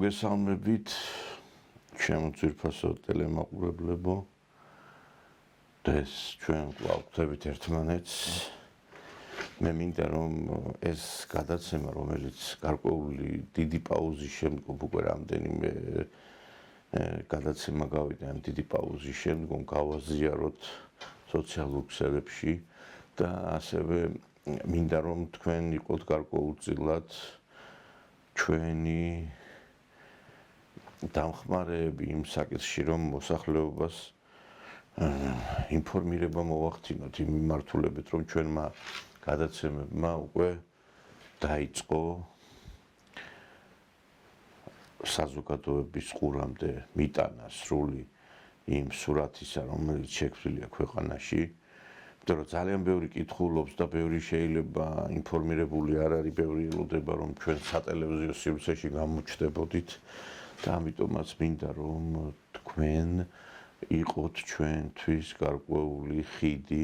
მოგესალმებით ჩემო ძვირფასო ტელემაყურებლებო. დღეს ჩვენ გვაგვხდებით ერთმანეთს. მე მინდა რომ ეს გადაცემა, რომელიც გარკვეული დიდი პაუზის შემდგომ უკვე რამდენიმე გადაცემა გავიდა ამ დიდი პაუზის შემდგომ გავაზიაროთ სოციალურ ქსელებში და ასევე მინდა რომ თქვენ იყოთ გარკვეულწილად ჩვენი დამხმარეები იმ საკითხში, რომ მოსახლეობას ინფორმირება მოვახდინოთ იმ მიმართულებით, რომ ჩვენმა გადაცემებმა უკვე დაიწყო საზოგადოების ყურამდე მიტანა სრული იმ სურათისა, რომელიც შექმნილია ქვეყანაში. იმიტომ რომ ძალიან ბევრი კითხულობს და ბევრი შეიძლება ინფორმირებული არ არის, ბევრი ელოდება რომ ჩვენ სატელევიზიო სივრცეში გამოჩნდებოდით და ამიტომაც მინდა რომ თქვენ იყოთ ჩვენთვის გარკვეული ხიდი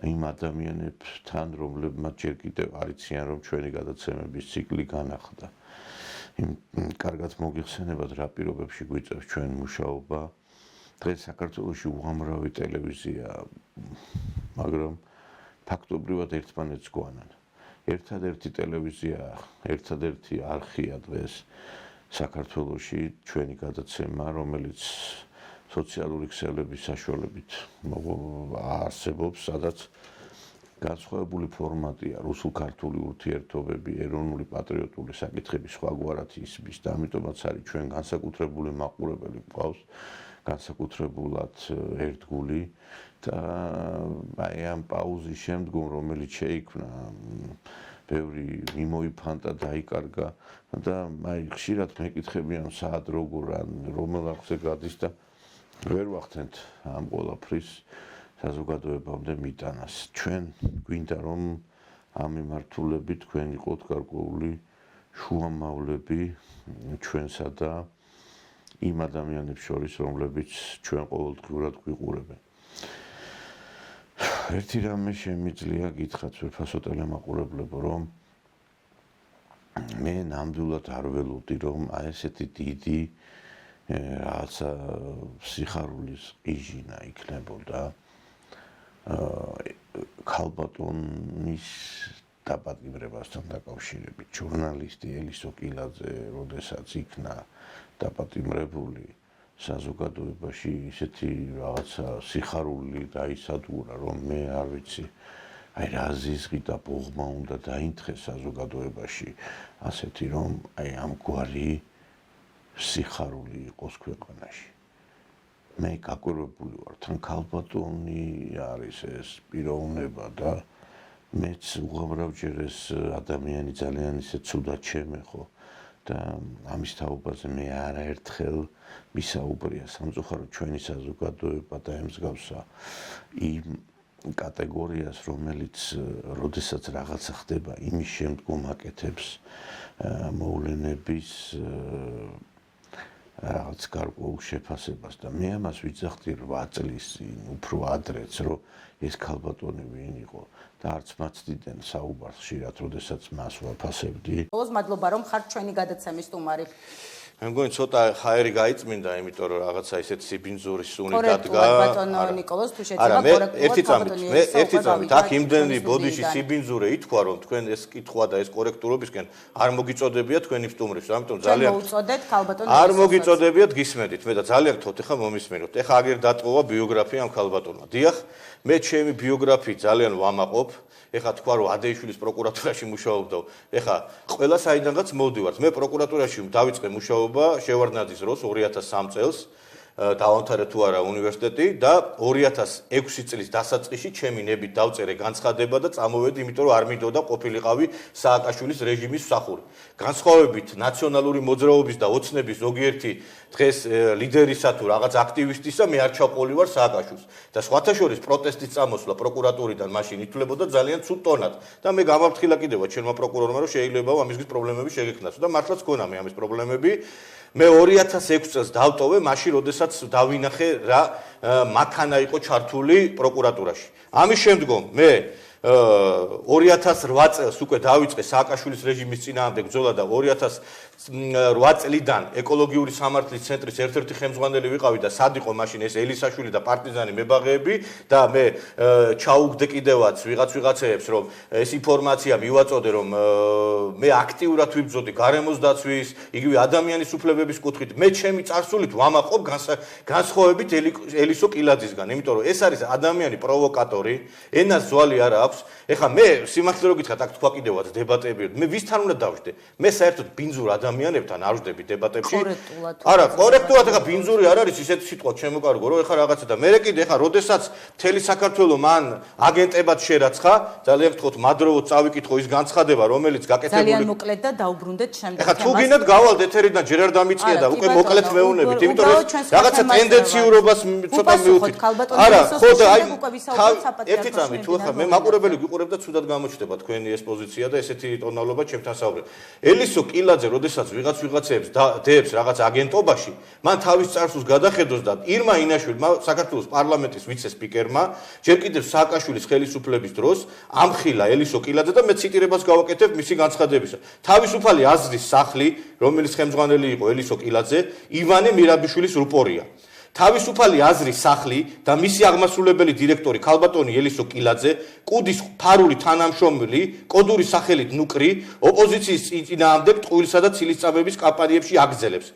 იმ ადამიანებთან, რომლებმაც ჯერ კიდევ არ იციან რომ ჩვენი გადაცემების ციკლი განახლდა. კარგად მოგიხსენებათ რა პირობებში გვიწევს ჩვენ მუშაობა. დღეს საქართველოში უამრავი ტელევიზია, მაგრამ ფაქტობრივად ერთმანეთს გვანან. ერთადერთი ტელევიზია, ერთადერთი არხია დღეს საქართველოში ჩვენი გადაცემა, რომელიც სოციალური ქსელების საშუალებით არსებობს, სადაც განსხვავებული ფორმატია რუსულ-ქართული ურთიერთობები, ეროვნული პატრიოტული საკითხები სხვაგვარად ისმის და ამიტომაც არის ჩვენ განსაკუთრებული მაყურებელი გვყავს, განსაკუთრებულად ერთგული და აი ამ პაუზის შემდგომ, რომელიც შეიქმნა, ბევრი მიმოიფანტა, დაიკარგა და აი ხშირად მეკითხები ამ საათ როგორ ან რომელ არხზე გადის და ვერ ვახდენთ ამ ყველაფრის საზოგადოებამდე მიტანას. ჩვენ გვინდა რომ ამ მიმართულებით თქვენ იყოთ გარკვეული შუამავლები ჩვენსა და იმ ადამიანებს შორის, რომლებიც ჩვენ ყოველდღიურად გვიყურებენ. ერთი რამე შემიძლია გითხრათ ძვირფასო ტელემაყურებლებო, რომ მე ნამდვილად არ ველოდი, რომ აი ესეთი დიდი რაღაცა სიხარულის ყიჟინა იქნებოდა ქალბატონის დაპატიმრებასთან დაკავშირებით. ჟურნალისტი ელისო კილაძე, როდესაც იქნა დაპატიმრებული, საზოგადოებაში ისეთი რაღაცა სიხარული დაისადგურა, რომ მე არ ვიცი, აი რა ზიზღი და ბოღმა უნდა დაინთხეს საზოგადოებაში, ასეთი რომ აი ამგვარი სიხარული იყოს ქვეყანაში. მე გაკვირვებული ვარ, თან ქალბატონი არის ეს პიროვნება და მეც უამრავჯერ ეს ადამიანი ძალიან ისე ცუდად შემეხო და ამის თაობაზე მე არაერთხელ მისაუბრია სამწუხაროდ ჩვენი საზოგადოება და ემსგავსა იმ კატეგორიას, რომელიც როდესაც რაღაცა ხდება, იმის შემდგომ აკეთებს მოვლენების რაღაც გარკვეულ შეფასებას და მე ამას ვიძახდი 8 წლის წინ, უფრო ადრეც, რომ ეს ქალბატონი ვინ იყო და არც მაცდიდან საუბარს ხშირად, როდესაც მას ვაფასებდი. ბოლოს მადლობა რომ ხართ ჩვენი გადაცემის სტუმარი. მე მგონი ცოტა ხაერი გაიწმინდა, იმიტომ რომ რაღაცა ისეთი სიბინძურის სუნი დადგა. ბატონო ნიკოლოზ თუ შეძება კორექტულად მე ერთი წამით აქ იმდენი ბოდიში სიბინძურე ითქვა, რომ თქვენ ეს კითხვა და ეს კორექტულობისკენ არ მოგიწოდებიათ თქვენი სტუმრის, ამიტომ ძალიან მოუწოდეთ ქალბატონს. არ მოგიწოდებიათ, გისმენთ, მე და ძალიან გთხოვთ ახლა მომისმენოთ. ახლა აგერ დატყუა ბიოგრაფია ამ ქალბატონმა. დიახ, მე ჩემი ბიოგრაფიით ძალიან ვამაყობ. ეხლა თქვა რომ ადეიშვილის პროკურატურაში მუშაობდა. ეხლა ყველა საიდანღაც მოვდივართ. მე პროკურატურაში დავიწყე მუშაობა შევარდნაძის დროს 2003 წელს. დავამთავრე თუ არა უნივერსიტეტი და 2006 წლის დასაწყისში ჩემი ნებით დავწერე განცხადება და წამოვედი, იმიტომ რომ არ მინდოდა ყოფილიყავი სააკაშვილის რეჟიმის მსახური. განსხვავებით ნაციონალური მოძრაობის და ოცნების ზოგიერთი დღეს ლიდერისა თუ რაღაც აქტივისტისა, მე არ ჩავყოლი ვარ სააკაშვილს და სხვათა შორის პროტესტის წამოსვლა პროკურატურიდან მაშინ ითვლებოდა ძალიან ცუდ ტონად და მე გამავთხილა კიდევა ჩემმა პროკურორმა, რომ შეიძლება ამისგის პრობლემები შეგექმნას და მართლაც გქონა მე ამის პრობლემები. მე 2006 წელს დავტოვე, მაშინ როდესაც დავინახე რა მანქანა იყო ჩართული პროკურატურაში. ამის შემდგომ მე 2008 წელს უკვე დაიწყე სააკაშვილის რეჟიმის წინააღმდეგ ბრძოლა და 2008 წლიდან ეკოლოგიური სამართლის ცენტრის ერთ-ერთი ხელმძღვანელი ვიყავი და სად იყო მაშინ ეს ელისაშვილი და პარტიზანი მებაღეები და მე ჩაუგდე კიდევაც ვიღაცეებს რომ ეს ინფორმაცია მივაწოდე რომ მე აქტიურად ვიბრძოდი გარემოს დაცვის, იგივე ადამიანის უფლებების კუთხით. მე ჩემი წარსულით ვამაყობ განსხვავებით ელისო კილაძისგან, იმიტომ რომ ეს არის ადამიანი პროვოკატორი, ენას ზვალი არ აქვს. ეხლა მე სიმართლე რო გითხრათ, აქ თქვა კიდევაც დებატები, მე ვისთან უნდა დავждე? მე საერთოდ ბინძურ ადამიანებთან არ ვждები დებატებში. არა, კორექტულად ეხლა ბინძური არ არის ისეთი სიტყვა შემოკარგო, რომ ეხლა რაღაცა და მე კიდე ეხლა როდესაც მთელი საქართველო მან აგენტებად შერაცხა, ძალიან ვთქვათ, მადროვო წავიკითხო ის განცხადება, რომელიც გაკეთებული ძალიან მოკლედ და დაუბრუნდეთ შემდეგ თემას. ეხლა თუ გინდათ გავალ ეთერიდან ჯერ არ დამიწყია და უკვე მოკლედ მეუნებით, იმიტომ რომ რაღაცა ტენდენციურობას ცოტა მივუხით. არა, ხო და აი ერთი წამი თუ ახლა მე მაყურებელი გიყურებ და ცუდად გამოჩნდება თქვენი ეს პოზიცია და ესეთი ტონალობა ჩემთან საუბრობ. ელისო კილაძე, როდესაც ვიღაცეებს დებს რაღაც აგენტობაში, მან თავის წარსულს გადახედოს და ირმა ინაშვილმა, საქართველოს პარლამენტის ვიცე-სპიკერმა, ჯერ კიდევ სააკაშვილის ხელისუფლების დროს ამხილა ელისო კილაძე და მე ციტირებას გავაკეთებ მისი განცხადებისა. თავისუფალი აზრის სახლი, რომელიც ხელმძღვანელი იყო ელისო კილაძე, ივანე მირაბიშვილის რუპორია. თავისუფალი აზრის სახლი და მისი აღმასრულებელი დირექტორი ქალბატონი ელისო კილაძე, კუდის ფარული თანამშრომელი, კოდური სახელით ნუკრი, ოპოზიციის წინააღმდეგ ტყუილსა და ცილისწამების კამპანიებში აგრძელებს.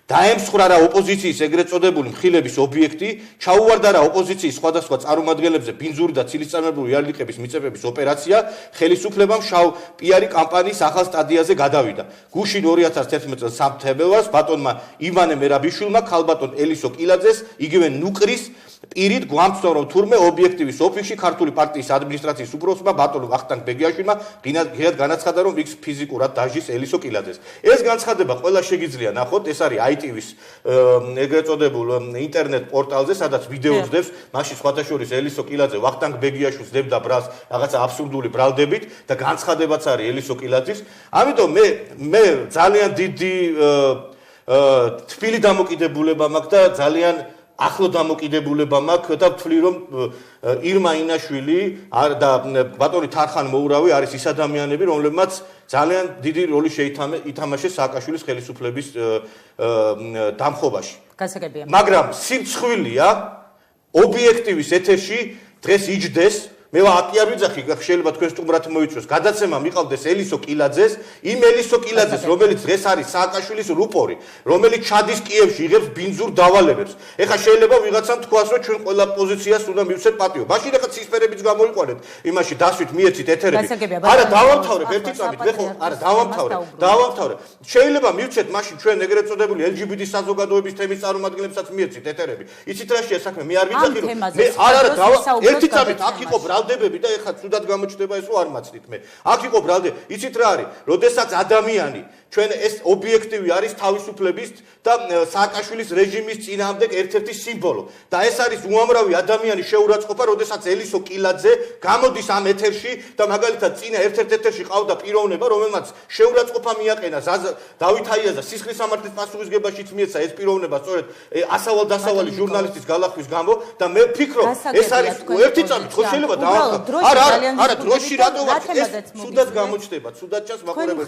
დაემსხვრარა ოპოზიციის ეგრეთ წოდებული მხილების ობიექტი, ჩაუვარდა რა ოპოზიციის სხვადასხვა წარმომადგენლებზე ბინძური და ცილისწამებული იარლიყების მიწებების ოპერაცია, ხელისუფლებამ შავ პიარი კამპანიის ახალ სტადიაზე გადავიდა. გუშინ 2011 წელს სექტემბერს ბატონმა ივანე მერაბიშვილმა ქალბატონ ელისო კილაძეს, იგივე ნუკრის პირით გვამცნო რომ თურმე ობიექტივის ოფისში ქართული პარტიის ადმინისტრაციის უფროსმა ბატონ ვახტანგ ბეგიაშვილმა ღირად განაცხადა რომ ის ფიზიკურად დაჟის ელისო კილაძეს. ეს განცხადება ყველა შეგიძლია ნახოთ, ეს არის ITV-ს ეგრეთ წოდებულ ინტერნეტ პორტალზე, სადაც ვიდეოს დევს, მაშინ სხვათა შორის ელისო კილაძე ვახტანგ ბეგიაშვილს დებდა ბრალს რაღაცა აბსურდული ბრალდებით და განცხადებაც არის ელისო კილაძის. ამიტომ მე ძალიან დიდი თბილი დამოკიდებულება მაქვს და ძალიან ახლო დამოკიდებულება მაქვს და ვთვლი რომ ირმა ინაშვილი და ბატონი თარხან მოურავი არის ის ადამიანები, რომლებმაც ძალიან დიდი როლი ითამაშეს სააკაშვილის ხელისუფლების დამხობაში. გასაგებია. მაგრამ სიმცხვილია ობიექტივის ეთერში დღეს იჯდეს მე ვაკი არ ვიძახი, შეიძლება თქვენ სტუმრად მოიწვიოს. გადაცემა მიყავდეს ელისო კილაძეს, იმ ელისო კილაძეს, რომელიც დღეს არის სააკაშვილის რუპორი, რომელიც ჩადის კიევში, იღებს ბინძურ დავალებებს. ეხლა შეიძლება ვიღაცამ თქვას, რომ ჩვენ ყველა პოზიციას უნდა მივცეთ პატიო. მაშინ ეხლა ცისფერებიც გამოიყვანეთ, იმაში დასვით მიეცით ეთერები. არა, დავამთავრებ ერთი წამით, ხო, არა, დავამთავრებ. შეიძლება მივცეთ მაშინ ჩვენ ეგრეთ წოდებული LGBT საზოგადოების თემის წარმომადგენლებსაც მიეცით ეთერები. იცით რა შეა საქმე? მე არ ვიძახი, რომ მე ერთი წამით აქ იყო ბრალდებები და ეხლა ცუდად გამოჩნდება ეს რომ არ მაცდით მე. აქ იყო ბრალდები. იცით რა არის? როდესაც ადამიანი ჩვენ ეს ობიექტივი არის თავისუფლების და სააკაშვილის რეჟიმის წინააღმდეგ ერთ-ერთი სიმბოლო. და ეს არის უამრავი ადამიანის შეურაცხყოფა, როდესაც ელისო კილაძე გამოდის ამ ეთერში და მაგალითად წინა ერთ-ერთ ეთერში ყავდა პიროვნება, რომელმაც შეურაცხყოფა მიაყენა დავით აიაზა სისხლის სამართლის პასუხისგებაშიც მიეცა ეს პიროვნება სწორედ ასავალ-დასავალი ჟურნალისტის გალახვის გამო და მე ვფიქრობ ეს არის ერთი წამით ხო შეიძლება არა დროში რატო ვარ ეს ცუდად გამოჩნდება ცუდად ჩანს მაყურებელს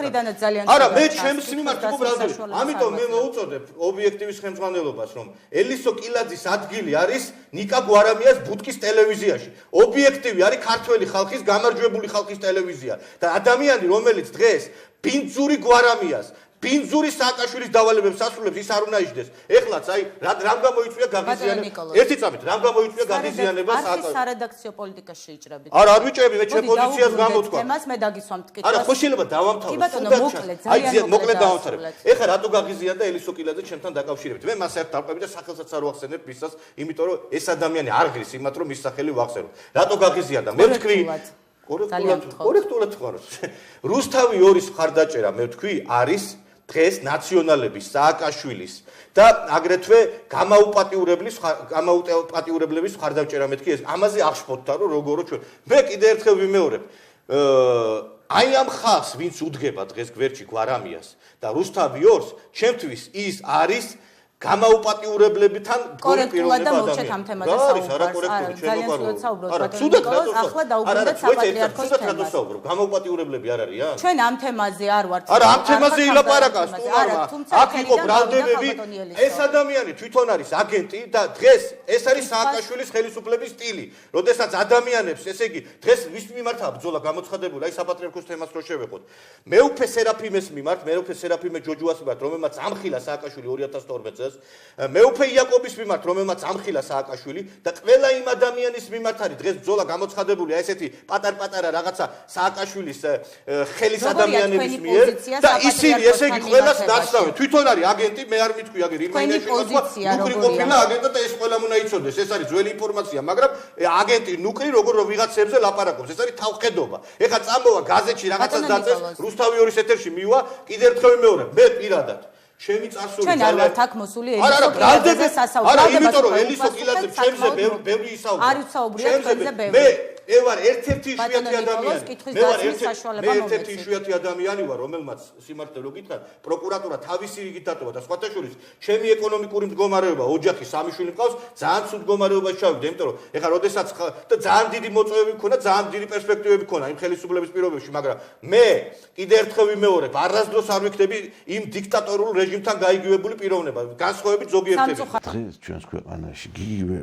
არა მე ჩემს მიმართ უბრალოდ ამიტომ მე მოუწოდებ ობიექტივის ხელმძღვანელობას რომ ელისო კილაძის ადგილი არის ნიკა გვარამიას ბუტკის ტელევიზიაში ობიექტივი არის ქართველი ხალხის გამარჯვებული ხალხის ტელევიზია და ადამიანი რომელიც დღეს ბინძური გვარამიას ბინძური სააკაშვილის დავალებებს ასრულებს ის არ უნდა იჯდეს. ეხლაც აი რამ გამოიწვია გაღიზიანება. ერთი წამით რამ გამოიწვია გაღიზიანება სააკაშვილის სარედაქციო პოლიტიკაში იჭრებით. არა არ ვიჭრები მე ჩემ პოზიციას გამოთქვა. თემას მე დაგისვამ ტკიცებას. არა ხო შეიძლება დავამთავრებ. აი მოკლედ დავამთავრებ. ეხლა რატო გაღიზიანდა ელისო კილაძე ჩემთან დაკავშირებით. მე მას ერთ დავყევი და სახელსაც არ ვახსენებ ვისაც, იმიტომ რომ ეს ადამიანი არ ღირს იმათ რომ ის სახელი ვახსენო. რატო გაღიზიანდა? მე ვთქვი კორექტულად ვთქვა. რუსთავი 2-ის მხარდაჭერა მე ვთქვი არის დღეს ნაციონალების სააკაშვილის და აგრეთვე გამაუპატიურებლების მხარდაჭერა მეთქი ეს ამაზე აღშფოთდა რომ როგორო ჩვენ მე კიდე ერთხელ ვიმეორებ აი ამ ხალხს ვინც უდგება დღეს გვერდში გვარამიას და რუსთავი 2-ს ჩემთვის ის არის გამაუპატიურებლებთან კორექტულად და მოვჩეთ ამ თემაზე საუბარს. ძალიან ცუდად საუბრობთ ბატონო ნიკოლოზ, ახლა დაუბრუნდეთ საპატრიარქოს თემას. გამაუპატიურებლები არ არიან? ჩვენ ამ თემაზე არ ვართ. არა, ამ თემაზე ილაპარაკა სტუმარმა. აქ იყო ბრალდებები. ეს ადამიანი თვითონ არის აგენტი და დღეს ეს არის სააკაშვილის ხელისუფლების სტილი. როდესაც ადამიანებს, ესე იგი, დღეს ვის მიმართაა ბრძოლა გამოცხადებული, აი საპატრიარქოს თემას რო შევეხოთ. მეუფე სერაფიმეს მიმართ, მეუფე სერაფიმე ჯოჯუას მიმართ, რომელმაც ამხილა სააკაშვილი 2012 წელს, მეუფე იაკობის მიმართ, რომელმაც ამხილა სააკაშვილი და ყველა იმ ადამიანის მიმართ არის დღეს ბრძოლა გამოცხადებული, აი ესეთი პატარ-პატარა რაღაცა სააკაშვილის ხელის ადამიანების მიერ და ისინი ესე იგი ყველას დაცავენ. თვითონ არის აგენტი, მე არ მithქვი აგერ იმენაში ნუკრი ყოფილა აგენტი და ეს ყველა უნდა იცოდეს. ეს არის ძველი ინფორმაცია, მაგრამ აგენტი ნუკრი როგორ ვიღაცებზე ლაპარაკობს, ეს არის თავხედობა. ეხლა წამოვა გაზეთში რაღაცას დაწეს, რუსთავი ორის ეთერში მივა, კიდევ ერთხელ მეორე, მე პირადად ჩემი წარსული ჩვენ არ ვართ აქ მოსული ელისო კილაძეზე სასაუბრო. არა, იმიტომ რომ ელისო კილაძე ჩემზე ბევრი ისაუბრა. არ ვსაუბრია თქვენზე ბევრი. მე ვარ ერთ-ერთი იშვიათი ადამიანი. მე ვარ ერთ-ერთი იშვიათი ადამიანი ვარ, რომელმაც სიმართლე რო გითხრათ, პროკურატურა თავისი რიგით დატოვა და სხვათა შორის ჩემი ეკონომიკური მდგომარეობა, ოჯახი, სამი შვილი მყავს, ძალიან ცუდ მდგომარეობაში ჩავიდა, იმიტომ რომ ეხლა როდესაც და ძალიან დიდი მოწვევები მქონდა, ძალიან დიდი პერსპექტივები მქონდა იმ ხელისუფლების პირობებში, მაგრამ მე კიდევ ერთხელ ვიმეორებ, არასდროს არ ვიქნები იმ დიქტატორულ რეჟიმთან გაიგივებული პიროვნება, განსხვავებით ზოგიერთები. დღეს ჩვენს ქვეყანაში გიგივე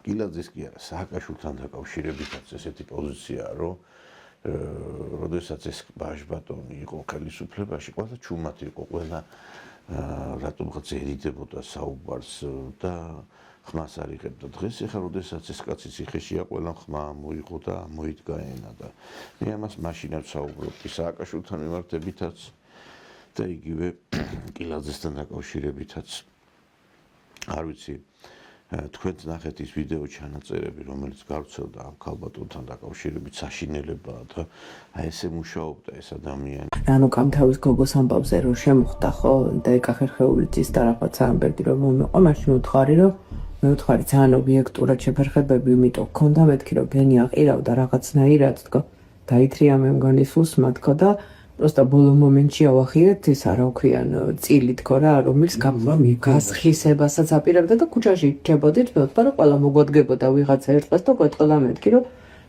კილაძეს კი არა, სააკაშვილთან დაკავშირებითაც ესეთი პოზიციაა, რომ როდესაც ეს ბაჟბატონი იყო ხელისუფლებაში, ყველა ჩუმად იყო, ყველა რატომღაც ერიდებოდა საუბარს და ხმას არ იღებდა. დღეს ეხლა როდესაც ეს კაცი ციხეშია, ყველა ხმა მოიღო და მოიდგა ენა და მე ამას მაშინაც საუბრობდი სააკაშვილთან მიმართებითაც და იგივე კილაძესთან დაკავშირებითაც. არ ვიცი, თქვენც ნახეთ ის ვიდეო ჩანაწერები, რომელიც გავრცელდა ამ ქალბატონთან დაკავშირებით საშინელებაა და აი ესე მუშაობდა ეს ადამიანი. ანუ გამთავის გოგოს ამბავზე რომ შემოხდა ხო და ეკა ხერხეულიც და რაღაცა ამბერდი რომ მომიყვა, მაშინ უთხარი რომ მე უთხარი ძალიან ობიექტურად შეფერხებები, იმიტომ გქონდა მეთქი რომ გენი აყირავდა რაღაცნაირად თქო. დაითრია მე მგონი სულსმა თქო და просто ბოლო მომენტში ავახიერეთ ეს არა ვქვიან წილი თქო რა, რომელიც გასხისებასაც აპირებდა და ქუჩაში რჩებოდით, მე ვთქვა რომ ყველა მოგვადგებოდა ვიღაცა ერთყას და გვეტყოდა მეთქი რომ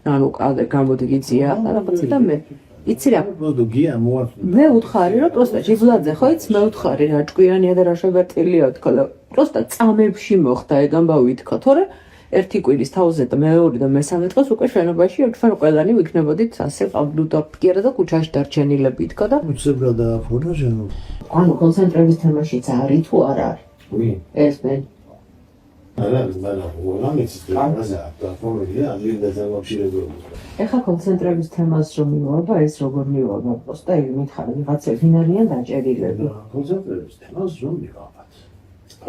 ანუ გამოდი გიწია რაღაცა და მე იცი რა მე უთხარი რომ просто ჟიბლაძე ხო იცი მე უთხარი რა ჭკვიანია და რა შეგარტილია თქო და просто წამებში მოხდა ეგ ამბავი თქო თორე ერთი კვირის თავზე და მეორე და მესამე დღეს უკვე შენობაში ჩვენ ყველანი ვიქნებოდით ასე ყავდუდაფკერა და ქუჩაში დარჩენილები თქო და უცებ გადააფორა ჟენო ანუ კონცენტრების თემაშიც არის თუ არ არის ეს მე არა მაგრამ უამრავი ცდილობაზე პლატფორმებია ამირდაზე ვაფშირებოდი ეხა კონცენტრების თემას რომ მივაბა ეს როგორ მივაბა просто ეგ მითხარი ვიღაცები ვინ არიან დაჭერილები კონცენტრების თემას რომ მივაბა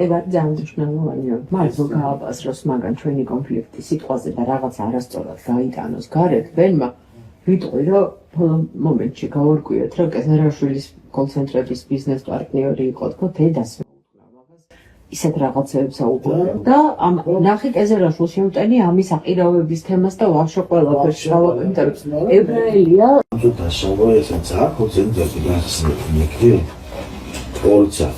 ება ძალიან მნიშვნელოვანია მას რომ გააბაზროს მაგან ჩვენი კონფლიქტი სიტყვაზე და რაღაც არასწორად გაიტანოს გარეთ ვენმა ვიტყვი რომ ბოლო მომენტში გავარკვიეთ რომ კეზერაშვილის კონცენტრების ბიზნეს პარტნიორი იყო თქო დედას ისეთ რაღაცებს აუყურებ და ამ ნახე კეზერაშვილს შემტენი ამის აყირავების თემას და ვაშო ყველაფერს გავაკეთებ ებრაელია და სავოესაც აქ კონცენტრების ნიკი თორცა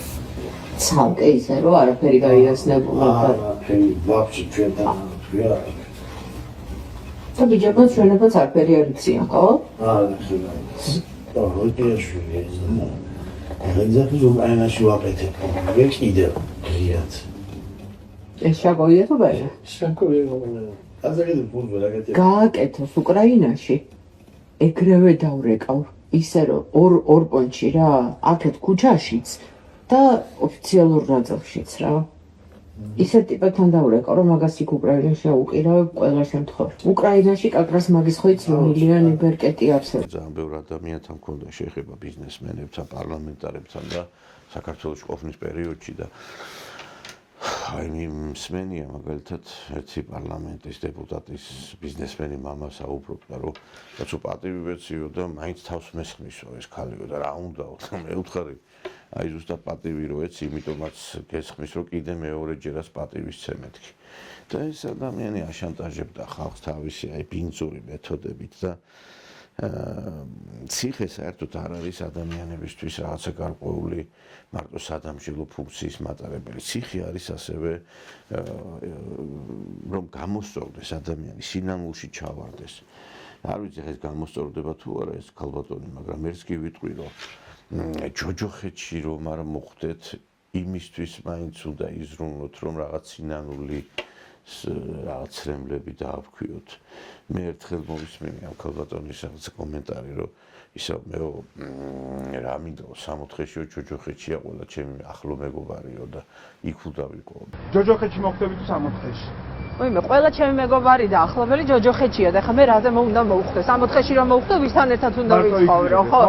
ცალკე ისე რომ არაფერი გაიასნებულა და ვაფშე ჩვენთან ვია და ბიჭებიც ჩვენებიც არაფერი არ იციან ხო? არა ხება და როდეშვილი ეს რენზაკი რომ აინაში ვაკეთებ მე კიდევ ღიად ეს შეგოია თუ ბაჟა? შეგოია აზრები ფუძველ აკეთებ გააკეთოს უკრაინაში ეგრევე დავრეკავ ისე რომ ორ პონჩი რა აქეთ ქუჩაშიც და ოფიციალურ ნაწილშიც რა. ისეთ ტიპებთან დავრეკავ, რომ მაგას იქ უკრაინაში აუყირავებ ყველა შემთხვევაში. უკრაინაში კაკრას მაგის ხო იცი მილიონი ბერკეტი არსებობს. ძალიან ბევრ ადამიანთან მქონდა შეხება ბიზნესმენებთან, პარლამენტარებთან და საქართველოს ყოფნის პერიოდში და აი მსმენია მაგალითად ერთი პარლამენტის დეპუტატის ბიზნესმენი მამა საუბრობდა რომ კაცო პატივი ვეციო და მაინც თავს მესხმისო ეს ქალიო და რა უნდაო და მე ვთხარი აი ზუსტად პატივი რო ეცი იმიტომაც გესხმის რომ კიდე მეორეჯერაც პატივის ცემეთქი და ეს ადამიანი აშანტაჟებდა ხალხს თავისი აი ბინძური მეთოდებით და ციხე საერთოდ არ არის ადამიანებისთვის რაღაცა გარკვეული მარტო სადამშილო ფუნქციის მატარებელი. ციხე არის ასევე რომ გამოსწორდეს ადამიანი სინანულში ჩავარდეს. არ ვიცი ეს გამოსწორდება თუ არა ეს ქალბატონი, მაგრამ ერთს კი ვიტყვი რომ ჯოჯოხეთში რომ არ მოხვდეთ იმისთვის მაინც უნდა იზრუნოთ რომ რაღაც სინანული რაღაც ცრემლები დააქვიოთ. მე ერთხელ მოვისმენი ამ ქალბატონის რაღაც კომენტარი რომ ისე მე რა მინდა 60-ში ჯოჯოხეთშია ყველა ჩემი ახლო მეგობარიო და იქ ვდავიყო. ჯოჯოხეთში მოხდები თუ 60-ში? ვიმე, ყველა ჩემი მეგობარი და ახლობელი ჯოჯოხეთშია და ხა მე რაზე უნდა მოვხდე? 60-ში რომ მოვხდე, ვისთან ერთად უნდა ვიცხოვრო, ხო?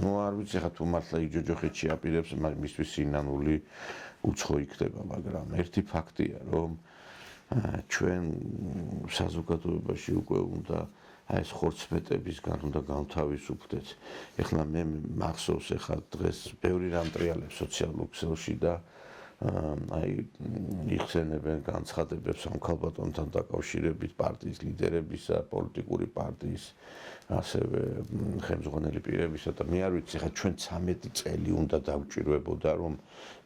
ნუ არ ვიცი ხა თუ მართლა იქ ჯოჯოხეთში აპირებს, მისთვის სინანული უცხო იქნება, მაგრამ ერთი ფაქტია, რომ ჩვენ საზოგადოებაში უკვე უნდა აი ეს ხორცმეტებისგან უნდა გავთავისუფლდეთ. ეხლა მე მახსოვს ეხლა დღეს ბევრი რამ ტრიალებს სოციალურ ქსელში და აი იხსენებენ განცხადებებს ამ ქალბატონთან დაკავშირებით პარტიის ლიდერებისა, პოლიტიკური პარტიის ასევე ხელმძღვანელი პირებისა და მე არ ვიცი ხა ჩვენ 13 წელი უნდა დავჭირვებოდა რომ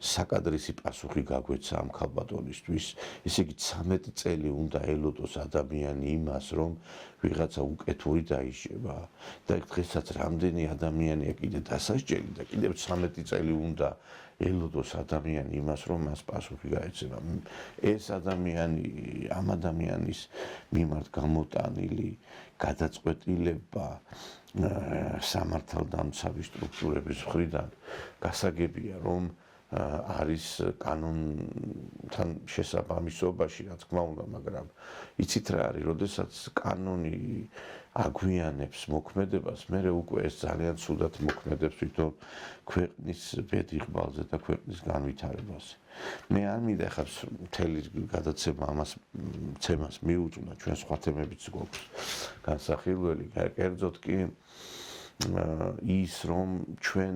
საკადრისი პასუხი გაგვეცა ამ ქალბატონისთვის. ესე იგი 13 წელი უნდა ელოდოს ადამიანი იმას რომ ვიღაცა უკეთური დაიშება და დღესაც რამდენი ადამიანია კიდე დასასჯელი და კიდევ 13 წელი უნდა ელოდოს ადამიანი იმას რომ მას პასუხი გაეცემა. ეს ადამიანი ამ ადამიანის მიმართ გამოტანილი გადაწყვეტილება სამართალდამცავი სტრუქტურების მხრიდან გასაგებია რომ არის კანონთან შესაბამისობაში, რა თქმა უნდა, მაგრამ იცით რა არის, როდესაც კანონი აგვიანებს მოქმედებას, მე უკვე ეს ძალიან ცუდად მოქმედებს თვითონ ქვეყნის ბედიღბალზე და ქვეყნის განვითარებაზე. მე არ მინდა ხა მთელი გადაცემა ამას ცემას მიუძღვნა, ჩვენ სხვა თემებიც გვაქვს განსახილველი, კერძოდ კი ის რომ ჩვენ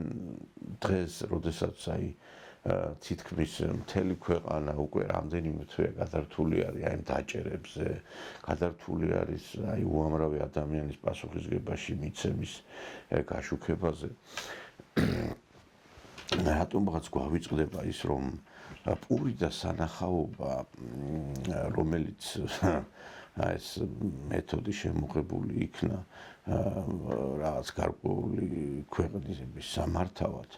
დღეს, როდესაც აი თითქმის მთელი ქვეყანა უკვე რამდენიმე თვეა გადართული არის აი დაჭერებზე, გადართული არის აი უამრავი ადამიანის პასუხისგებაში მიცემის გაშუქებაზე. რატომღაც გვავიწყდება ის რომ პური და სანახაობა, რომელიც ეს მეთოდი შემოღებული იქნა რაღაც გარკვეული ქვეყნების სამართავად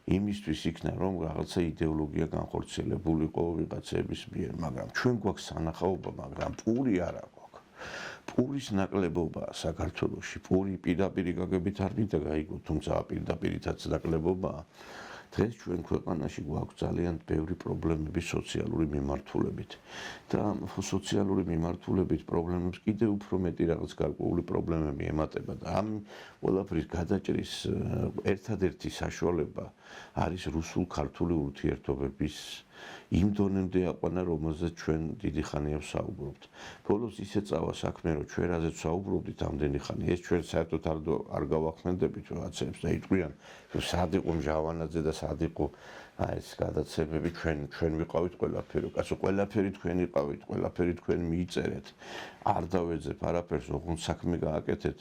იმისთვის იქნა რომ რაღაცა იდეოლოგია განხორციელებულიყო ვიღაცების მიერ, მაგრამ ჩვენ გვაქვს სანახაობა, მაგრამ პური არ აქვს. პურის ნაკლებობა საქართველოში, პური პირდაპირ გაგებით არ მინდა გაიგო, თუმცა პირდაპირითაც ნაკლებობაა. დღეს ჩვენ ქვეყანაში გვაქვს ძალიან ბევრი პრობლემები სოციალური მიმართულებით და სოციალური მიმართულებით პრობლემებს კიდევ უფრო მეტი რაღაც გარკვეული პრობლემები ემატება და ამ ყველაფრის გადაჭრის ერთადერთი საშუალება არის რუსულ-ქართული ურთიერთობების იმ დონემდე აყვანა, რომელზეც ჩვენ დიდი ხანია ვსაუბრობთ. ბოლოს ისე წავა საქმე, რომ ჩვენ რაზეც ვსაუბრობდით ამდენი ხანი, ეს ჩვენ საერთოდ არ გავახმენდებით რაღაცებს და იტყვიან, რომ სად იყო მჟავანაძე და სად იყო ეს გადაცემები, ჩვენ ვიყავით ყველაფერი, კაცო, ყველაფერი თქვენ იყავით, ყველაფერი თქვენ მიიწერეთ. არ დავეძებ არაფერს, ოღონდ საქმე გააკეთეთ.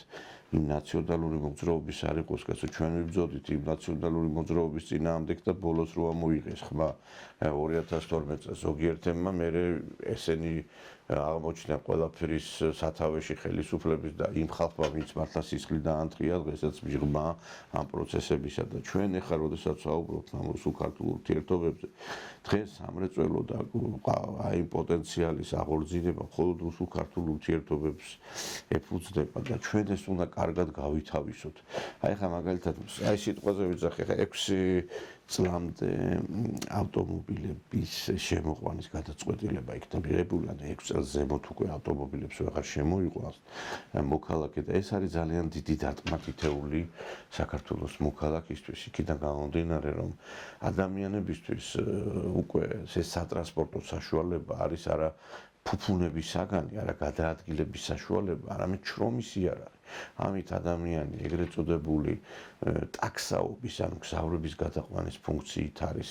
იმ ნაციონალური მოძრაობის არ იყოს, კაცო, ჩვენ ვიბრძოდით იმ ნაციონალური მოძრაობის წინააღმდეგ და ბოლოს რო ამოიღეს ხმა 2012 წელს ზოგიერთებმა მე ესენი აღმოჩნდა ყველაფერის სათავეში ხელისუფლების და იმ ხალხმა, ვინც მართლა სისხლი დაანთრია დღესაც მიღმა ამ პროცესებისა და ჩვენ ახლა როდესაც ვსაუბრობთ ამ რუსულ-ქართულ ურთიერთობებზე, დღეს სამრეწველო და აი პოტენციალის აღორძინება მხოლოდ რუსულ-ქართულ ურთიერთობებს ეფუძნება და ჩვენ ეს უნდა კარგად გავითავისოთ. აი ხა მაგალითად აი სიტყვაზე ვიძახე ხა 6 წლამდე ავტომობილების შემოყვანის გადაწყვეტილება იქნა მიღებული, ან 6 წელს ზემოთ უკვე ავტომობილებს ვეღარ შემოიყვანს მოქალაქე და ეს არის ძალიან დიდი დარტყმათითეული საქართველოს მოქალაქისთვის. იქიდან გამომდინარე, რომ ადამიანებისთვის უკვე ეს სატრანსპორტო საშუალება არის არა ფუფუნების საგანი, არა გადაადგილების საშუალება, არამედ შრომის იარაღი. ამით ადამიანი ეგრეთ წოდებული ტაქსაობის ან გზავრების გადაყვანის ფუნქციით არის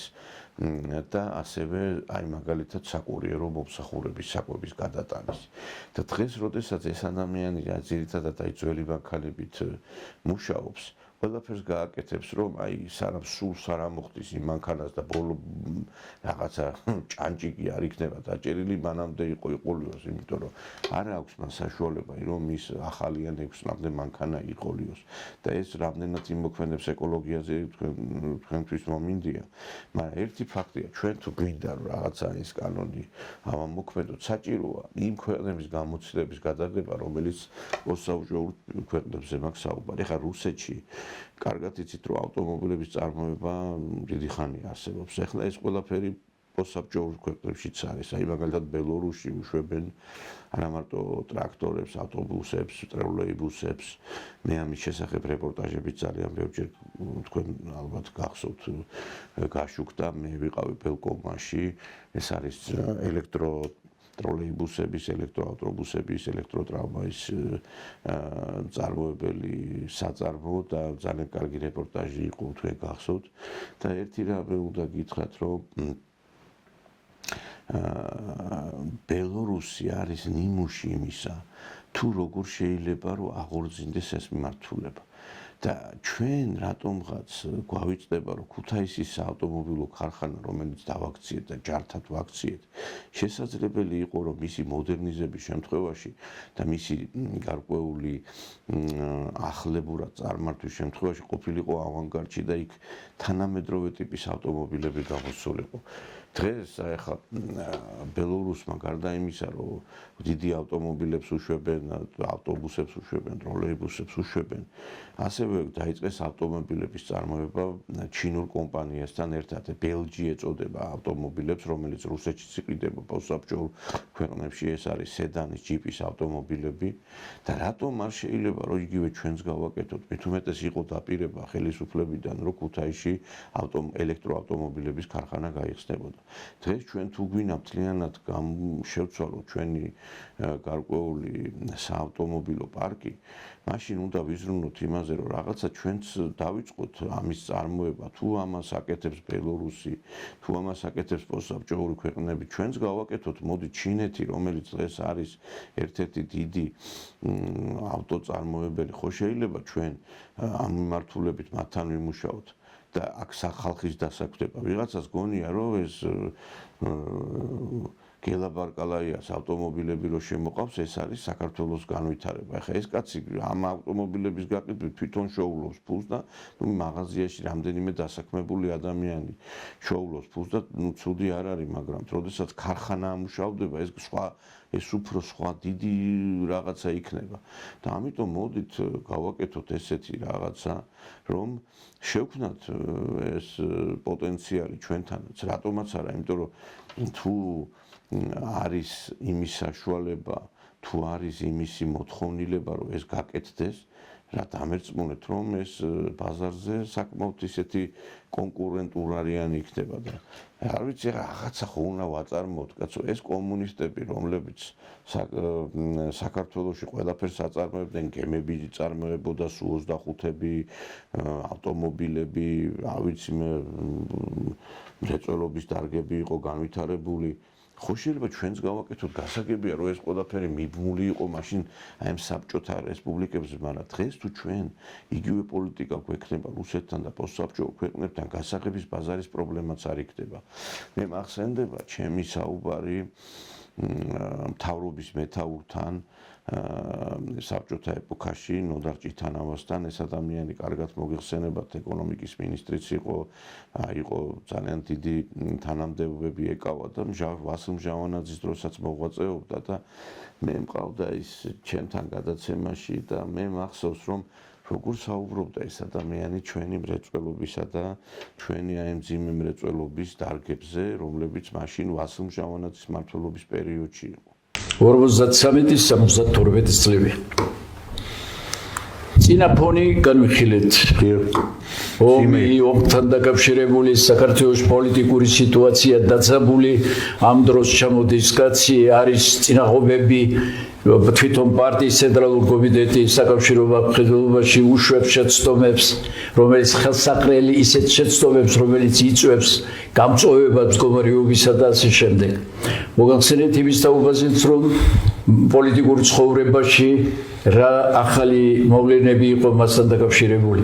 და ასევე აი მაგალითად საკურიერო მომსახურების საკვების გადატანის. და დღეს, როდესაც ეს ადამიანი ძირითადად აი ძველი მანქანებით მუშაობს, ყველაფერს გააკეთებს, რომ აი სულს არ ამოხდის იმ მანქანას და ბოლო რაღაცა ჭანჭიკი არ იქნება დაჭერილი, მანამდე იყოლიოს, იმიტომ რომ არ აქვს მას საშუალება, რომ ის ახალიან 6 წლამდე მანქანა იყოლიოს. და ეს რამდენად იმოქმედებს ეკოლოგიაზე თქვენთვის მომინდია. მაგრამ ერთი ფაქტია, ჩვენ თუ გვინდა რომ რაღაცა ის კანონი ამოქმედოთ, საჭიროა იმ ქვეყნების გამოცდილების გადაგება, რომელიც პოსტსაუკრეულ ქვეყნებზე მაქვს საუბარი. ხა რუსეთში კარგად იცით რომ ავტომობილების წარმოება დიდი ხანია არსებობს. ეხლა ეს ყველაფერი პოსტსაბჭოურ ქვეყნებშიც არის. აი მაგალითად ბელორუსში უშვებენ არა მარტო ტრაქტორებს, ავტობუსებს, ტროლეიბუსებს. მე ამის შესახებ რეპორტაჟები ძალიან ბევრჯერ თქვენ ალბათ გახსოვთ გაშუქდა. მე ვიყავი ბელკომაში. ეს არის ტროლეიბუსების, ელექტროავტობუსების, ელექტროტრამვაის მწარმოებელი საწარმო და ძალიან კარგი რეპორტაჟი იყო თქვენ გახსოვთ. და ერთი რამე უნდა გითხრათ, რომ ბელორუსი არის ნიმუში იმისა, თუ როგორ შეიძლება რომ აღორძინდეს ეს მიმართულება. და ჩვენ რატომღაც გვავიწყდება რომ ქუთაისის საავტომობილო ქარხანა რომელიც დავაქციეთ და ჯართად ვაქციეთ შესაძლებელი იყო რომ მისი მოდერნიზების შემთხვევაში და მისი გარკვეული ახლებურად წარმართვის შემთხვევაში ყოფილიყო ავანგარდში და იქ თანამედროვე ტიპის ავტომობილები გამოსულიყო. დღეს ახლა ბელორუსმა გარდა იმისა რომ დიდი ავტომობილებს უშვებენ, ავტობუსებს უშვებენ, ტროლეიბუსებს უშვებენ, ასევე დაიწყეს ავტომობილების წარმოება ჩინურ კომპანიასთან ერთად. ბელჯი ეწოდება ავტომობილებს, რომელიც რუსეთშიც იყიდება პოსტსაბჭოურ ქვეყნებში, ეს არის სედანის, ჯიპის ავტომობილები და რატომ არ შეიძლება რომ იგივე ჩვენს გავაკეთოთ? მით უმეტეს იყო დაპირება ხელისუფლებიდან, რომ ქუთაისში ელექტროავტომობილების ქარხანა გაიხსნებოდა. დღეს ჩვენ თუ გვინდა მთლიანად შევცვალოთ ჩვენი გარკვეული საავტომობილო პარკი, მაშინ უნდა ვიზრუნოთ იმაზე, რომ რაღაცა ჩვენც დავიწყოთ ამის წარმოება, თუ ამას აკეთებს ბელორუსი, თუ ამას აკეთებს პოსტსაბჭოური ქვეყნები, ჩვენც გავაკეთოთ, მოდი ჩინეთი, რომელიც დღეს არის ერთ-ერთი დიდი ავტოწარმოებელი, ხო შეიძლება ჩვენ ამ მიმართულებით მათთან ვიმუშაოთ. და აქ ხალხის დასაქმება. ვიღაცას გონია, რომ ეს გელაბარკალაიას ავტომობილები რო შემოყავს, ეს არის საქართველოს განვითარება. ეხლა ეს კაცი ამ ავტომობილების გაყიდვით თვითონ შოულობს ფულს და მაღაზიაში რამდენიმე დასაქმებული ადამიანი შოულობს ფულს და ცუდი არ არის, მაგრამ როდესაც ქარხანა ამუშავდება, ეს უფრო სხვა დიდი რაღაცა იქნება. და ამიტომ მოდით გავაკეთოთ ესეთი რაღაცა, რომ შევქმნათ ეს პოტენციალი ჩვენთანაც, რატომაც არა, იმიტომ რომ თუ არის იმის საშუალება, თუ არის იმისი მოთხოვნილება, რომ ეს გაკეთდეს, რა დამერწმუნეთ, რომ ეს ბაზარზე საკმაოდ ისეთი კონკურენტულარიანი იქნება და არ ვიცი, რაღაცა ხო უნდა ვაწარმოოთ, კაცო, ეს კომუნისტები, რომლებიც საქართველოში ყველაფერს აწარმოებდნენ, გემები წარმოებოდა სუ 25-ები, ავტომობილები, არ ვიცი, მრეწველობის დარგები იყო განვითარებული. ხო შეიძლება ჩვენც გავაკეთოთ, გასაგებია რომ ეს ყველაფერი მიბმული იყო მაშინ აი ამ საბჭოთა რესპუბლიკებზე, მაგრამ დღეს თუ ჩვენ იგივე პოლიტიკა გვექნება რუსეთთან და პოსტსაბჭოურ ქვეყნებთან, გასაღების ბაზარის პრობლემაც არ იქნება. მე მახსენდება ჩემი საუბარი მთავრობის მეთაურთან საბჭოთა ეპოქაში ნოდარ ჭითანავასთან. ეს ადამიანი კარგად მოგეხსენებათ, ეკონომიკის მინისტრიც იყო ძალიან დიდი თანამდებობები ეკავა და ვასილ მჟავანაძის დროსაც მოღვაწეობდა და მე მყავდა ის ჩემთან გადაცემაში და მე მახსოვს რომ როგორ საუბრობდა ეს ადამიანი ჩვენი მრეწველობისა და ჩვენი აი მძიმე მრეწველობის დარგებზე, რომლებიც მაშინ ვასილ მჟავანაძის მმართველობის პერიოდში იყო. 53-72 წლები. წინა ფონი განვიხილეთ. ომი ომთან დაკავშირებული საქართველოს პოლიტიკური სიტუაცია დაძაბული ამ დროს ჩამოდის კაცი არის წინააღმდეგები თვითონ პარტიის ცენტრალური კომიტეტი საკავშირო მხედველობაში უშვებს შეცდომებს რომელიც ხელსაყრელი ისეთ შეცდომებს რომელიც იწვევს გამწვევებას მდგომარეობისა და ასე შემდეგ მოგახსენეთ იმის თაობაზეც რომ პოლიტიკურ ცხოვრებაში რა ახალი მოვლენები იყო მასთან დაკავშირებული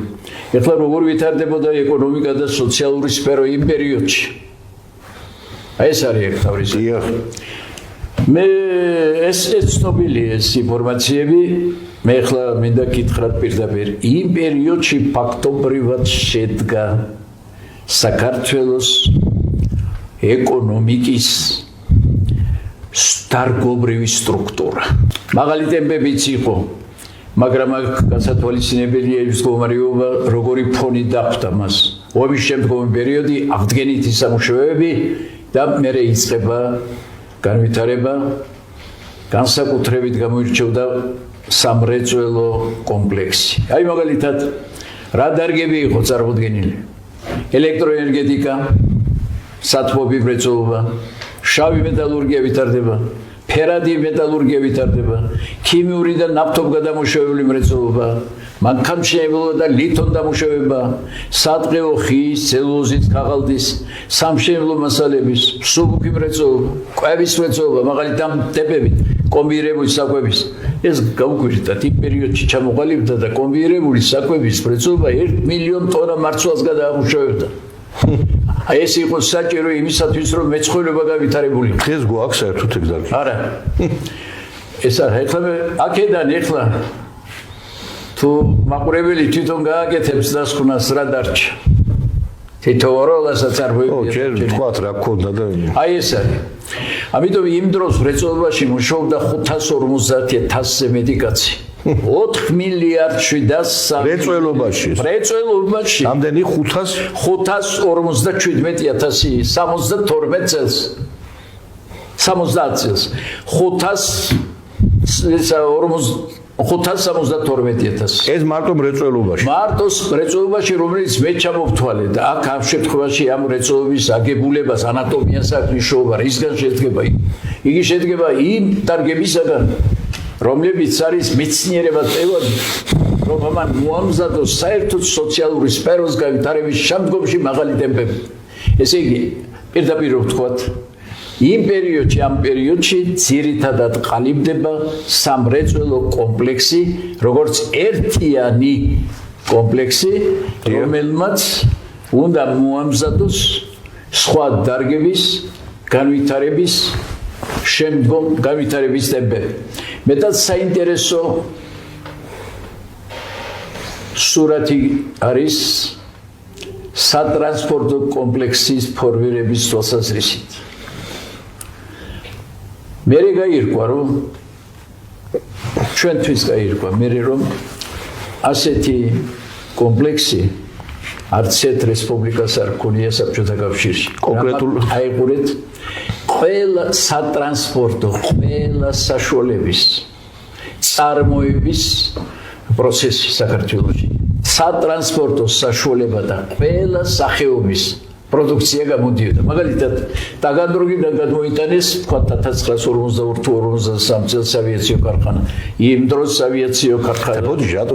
ეხლა როგორ ვითარდებოდა ეკონომიკა და სოციალური სფერო იმ პერიოდში აი ეს არის თავისი მე ეს ცნობილი ეს ინფორმაციები მე ახლა მინდა გითხრათ პირდაპირ იმ პერიოდში ფაქტობრივად შედგა საქართველოს ეკონომიკის დარგობრივი სტრუქტურა მაღალი ტემპებიც იყო მაგრამ აქ გასათვალისწინებელია ის მდგომარეობა როგორი ფონი დახვდა მას ომის შემდგომი პერიოდი აღდგენითი სამუშაოები და მერე იწყება განვითარება განსაკუთრებით გამოირჩეოდა სამრეწველო კომპლექსი აი მაგალითად რა დარგები იყო წარმოდგენილი ელექტროენერგეტიკა სათბობი მრეწველობა შავი მეტალურგია ვითარდება ფერადი მეტალურგია ვითარდება ქიმიური და ნავთობგადამუშავებული მრეწველობა მანქანათმშენებლობა და ლითონდამუშავება სატყეო ხის ცელულოზის ქაღალდის სამშენებლო მასალების მსუბუქი მრეწველობა კვების მრეწველობა მაგალითად ტიპებით კომბინირებული საკვების ეს გაუკვირდათ იმ პერიოდში ჩამოყალიბდა და კომბინირებული საკვების მრეწველობა 1 მილიონ ტონა მარცვალს გადაამუშავებდა აი ეს იყო საჭირო იმისათვის რომ მეცხოველება გავითარებულიყო დღეს გვაქვს საერთოდ ეგ დარგი არა ეს არა ეხლა აქედან ეხლა თუ მაყურებელი თვითონ გააკეთებს დასკვნას რა დარჩა თითოეულასაც არ მოიგია ჯერ თქვათ რა გქონდა და აი ეს არის ამიტომ იმ დროს მრეწველობაში მუშაობდა 550,000-ზე მეტი კაცი 4 მილიარდ 700 მრეწველობაში რამდენი 557,000 72 წელს 70 წელს 572,000 ეს მარტო მრეწველობაში რომელიც მე ჩამოვთვალე და აქ ამ შემთხვევაში ამ მრეწველობის აგებულებას ანატომიას აქვს მნიშვნელობა რისგან შედგება იგი შედგება იმ დარგებისაგან რომლებიც არის მეცნიერება წევრი რომ ამან მოამზადოს საერთოდ სოციალური სფეროს განვითარების შემდგომში მაღალი ტემპები ესე იგი პირდაპირ ვთქვათ იმ პერიოდში ამ პერიოდში ძირითადად ყალიბდება სამრეწველო კომპლექსი როგორც ერთიანი კომპლექსი რომელმაც უნდა მოამზადოს სხვა დარგების განვითარების შემდგომ განვითარების ტემპები მეტად საინტერესო სურათი არის სატრანსპორტო კომპლექსის ფორმირების თვალსაზრისით მე გაირკვა რომ ჩვენთვის გაირკვა მე რომ ასეთი კომპლექსი არც ერთ რესპუბლიკას არ ქონია საბჭოთა კავშირში კონკრეტულ აიყურეთ ყველა სატრანსპორტო ყველა საშუალების წარმოების პროცესი საქართველოში სატრანსპორტო საშუალება და ყველა სახეობის პროდუქცია გამოდიოდა მაგალითად ტაგანროგიდან გადმოიტანეს თქვა 1942-43 წელს ავიაციო ქარხანა იმ დროს ავიაციო ქარხანა ბოდი რატო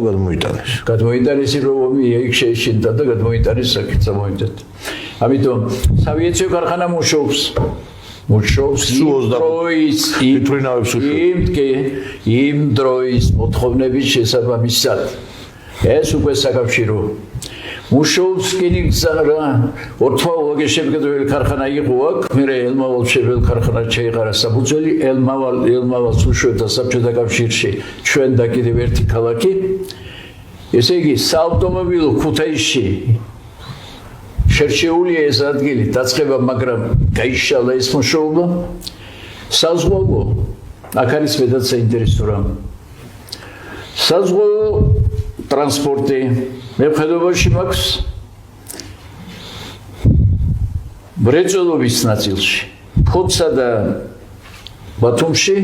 გადმოიტანეს რომ იქ შეიშინდა და გადმოიტანეს საკითხ მოიტანეთ ამიტომ ავიაციო ქარხანა მუშაობს იმ დროის მოთხოვნების შესაბამისად ეს უკვე საკავშირო მუშაობს კინიგზარა ორთვალე შემდგენელი ქარხანა იყო აქ მერე ელმავალ შეფელ ქარხანა შეიყარა საფუძველი ელმავალს უშვებდა საბჭოთა კავშირში ჩვენ და კიდევ ერთი ქალაქი ესე იგი საავტომობილო ქუთაისში შერჩეულია ეს ადგილი დაწყება მაგრამ გაიშალა ეს მუშაობა საზღვაო აქ არის მეტად საინტერესო რამ საზღვაო ტრანსპორტი მეფხედობაში მაქვს მრეწველობის ნაწილში ფოთსა და ბათუმში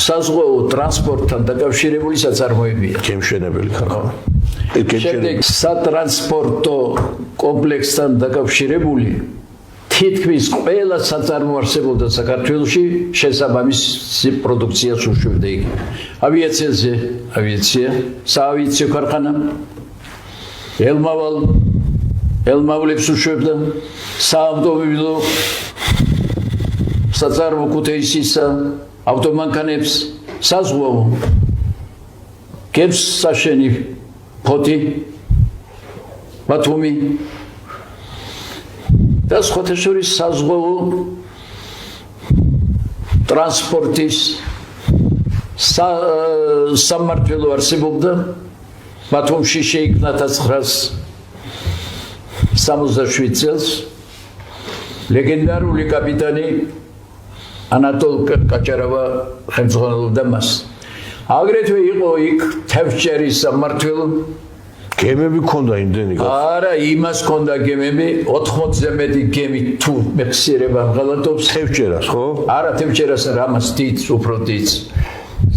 საზღვაო ტრანსპორტთან დაკავშირებული საწარმოებია გემშვენებელი ქარხანა შემდეგ სატრანსპორტო კომპლექსთან დაკავშირებული თითქმის ყველა საწარმო არსებობდა საქართველოში, შესაბამისი პროდუქციას უშვებდა იგი. ავიაციაზე, საავიაციო ქარხანა, ელმავლებს უშვებდა, საავტომობილო საწარმო კუთეისისა, ავტომანქანებს, საზღვაო, გემს საშენი ფოთი, ბათუმი და სხვათა შორის საზღვაო ტრანსპორტის სამმართველო არსებობდა. ბათუმში შეიქმნა 1967 წელს ლეგენდარული კაპიტანი ანატოლ კაჭარავა ხელმძღვანელობდა მას. აგრეთვე იყო იქ თევზჭერის სამმართველო. გემები ქონდა იმდენი? არა, იმას ქონდა გემები, 80-ზე მეტი გემი თუ მეხსიერება ღალატობს. თევზჭერას, ხო? არა, თევზჭერას არა, ამას დიდს, უფრო დიდს.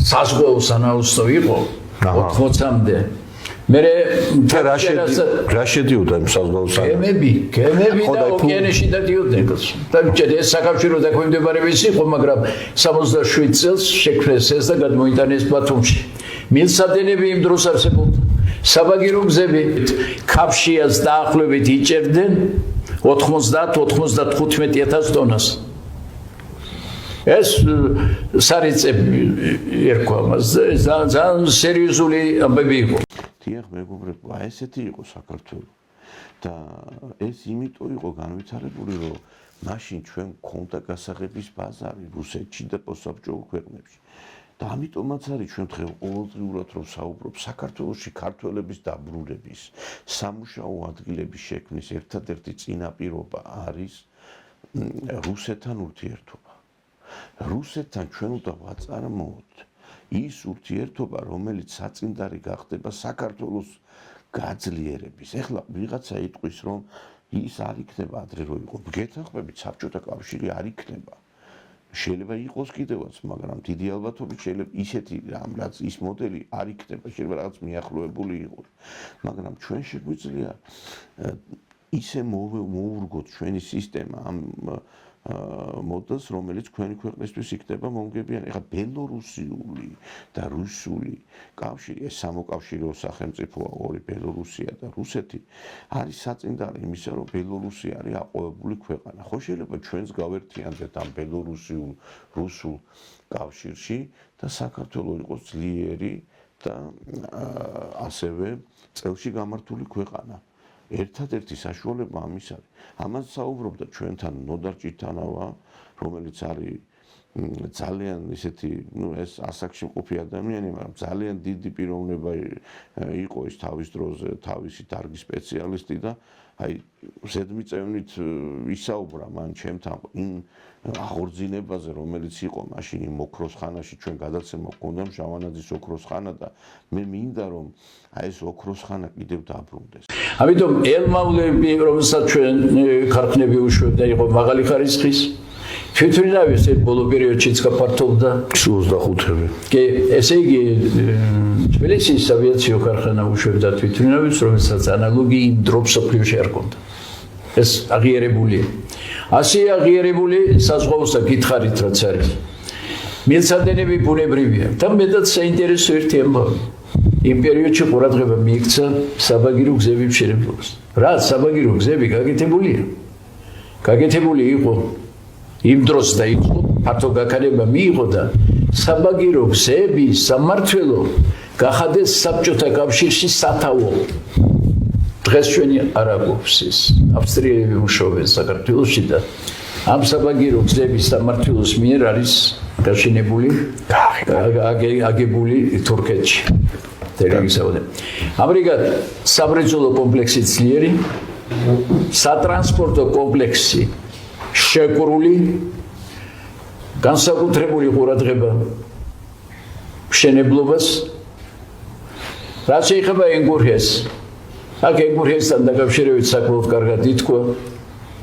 საზღვაო სანაოსნო იყო 80-მდე. მე რა შედიოდა იმ საზღვაო გემები და ოკეანეში დადიოდნენ. ეს საკავშირო დაქვემდებარების იყო, მაგრამ 67 წელს შექმნეს ეს და გადმოიტანეს ბათუმში. მილსადენები იმ დროს არსებობდა. საბაგირო გზები ქაფშიას დაახლოებით იჭერდნენ 90-95,000 ტონას. ეს სარიწები ერქვა მას, ძალიან სერიოზული ამბები იყო. დიახ, მეგობრებო, ესეთი იყო საქართველო. და ეს იმიტომ იყო განვითარებული, რომ მაშინ ჩვენ გქონდა გასაღების ბაზარი რუსეთში და პოსტსაბჭოურ ქვეყნებში. და ამიტომაც არის ჩვენ დღეს ყოველდღიურად რომ საუბრობ საქართველოში ქართველების დაბრუნების, სამუშაო ადგილების შექმნის ერთადერთი წინაპირობა არის რუსეთთან ურთიერთობა. რუსეთთან ჩვენ უნდა ვაწარმოოთ ის ურთიერთობა, რომელიც საწინდარი გახდება საქართველოს გაძლიერების. ეხლა ვიღაცა იტყვის, რომ ის არ იქნება ადრე რო იყო. გეთანხმებით, საბჭოთა კავშირი არ იქნება. შეიძლება იყოს კიდევაც, მაგრამ დიდი ალბათობით შეიძლება ისეთი რაც ის მოდელი არ იქნება, შეიძლება რაღაც მიახლოებული იყოს. მაგრამ ჩვენ შეგვიძლია ისე მოურგოთ ჩვენი სისტემა ამ მოდელს, რომელიც ჩვენი ქვეყნისთვის იქნება მომგებიანი. ეხლა ბელორუსიული და რუსული კავშირი, ეს სამოკავშირეო სახელმწიფოა, ორი ბელორუსია და რუსეთი, არის საწინდარი იმისა, რომ ბელორუსი არის აყვავებული ქვეყანა. ხო შეიძლება ჩვენს გავერთიანდეთ ამ ბელორუსიულ რუსულ კავშირში და საქართველოს იყოს ძლიერი და ასევე წელში გამართული ქვეყანა. ერთადერთი საშუალება ამის არის. ამას საუბრობდა ჩვენთან ნოდარ ჭიტანავა, რომელიც არის ძალიან ისეთი, ეს ასაკში მყოფი ადამიანი, მაგრამ ძალიან დიდი პიროვნება იყო ის თავის დროზე, თავისი დარგის სპეციალისტი და აი ზედმიწევნით ისაუბრა მან ჩემთან იმ აღორძინებაზე, რომელიც იყო მაშინ იმ ოქროს ხანაში, ჩვენ გადაცემა გქონდა შავანაძის ოქროს ხანა და მე მინდა რომ აი ეს ოქროს ხანა კიდევ დაბრუნდეს. ამიტომ ელმავლები, რომელსაც ჩვენ ქარხნები უშვებდა, იყო მაღალი ხარისხის. თვითმფრინავის ერთ ბოლო პერიოდშიც გაფართოვდა 25-ები. კი, ესე იგი თბილისის ავიაციო ქარხანა უშვებდა თვითმფრინავის, რომელსაც ანალოგი იმ დროის მსოფლიოში არ ჰქონდა. ეს აღიარებულია. ასე აღიარებული საზღვაო საკითხარით რაც არის. მილსადენები ბუნებრივია და მეტად საინტერესო ერთი ამბავი. იმ პერიოდში ყურადღება მიიქცა საბაგირო გზების მშენებლობას. რა საბაგირო გზები გაკეთებულია? გაკეთებული იყო იმ დროს და იყო ფართო გაქანება მიიღო და საბაგირო გზების სამმართველო გახადეს საბჭოთა კავშირში სათავო. დღეს ჩვენი არ აქვს ის. ავსტრიელები მუშაობენ საქართველოში და ამ საბაგირო გზების სამმართველოს მიერ არის გაშენებული აგებული თურქეთში. ამრიგად სამრეწველო კომპლექსი ძლიერი, სატრანსპორტო კომპლექსი შეკრული, განსაკუთრებული ყურადღება მშენებლობას, რაც შეეხება ენგურჰეს. აქ ენგურჰესთან დაკავშირებით საკმაოდ კარგად ითქვა.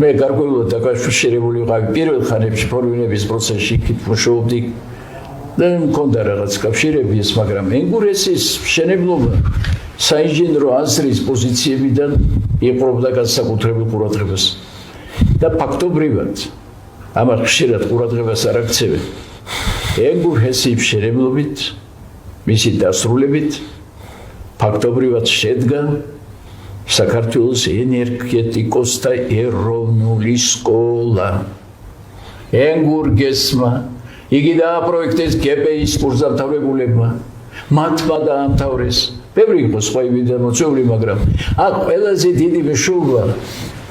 მე გარკვეულად დაკავშირებული ვიყავი პირველ ხანებში ფორმირების პროცესში, იქით მუშაობდი. და მქონდა რაღაც კავშირები ეს, მაგრამ ენგურჰესის მშენებლობა საინჟინრო აზრის პოზიციებიდან იყრობდა განსაკუთრებულ ყურადღებას და ფაქტობრივად ამას ხშირად ყურადღებას არ აქცევენ. ენგურ ჰესის შერევლობით, მისი დასრულებით ფაქტობრივად შედგა საქართველოს ენერგეტიკოსთა ეროვნული სკოლა. ენგურ გესმა იგი დააპროექტეს გპ-ის კურსდამთავრებულებმა, მათმა დაამთავრეს. ბევრი იყო სხვა იმედამოწვეული, მაგრამ აქ ყველაზე დიდი მნიშვნელობა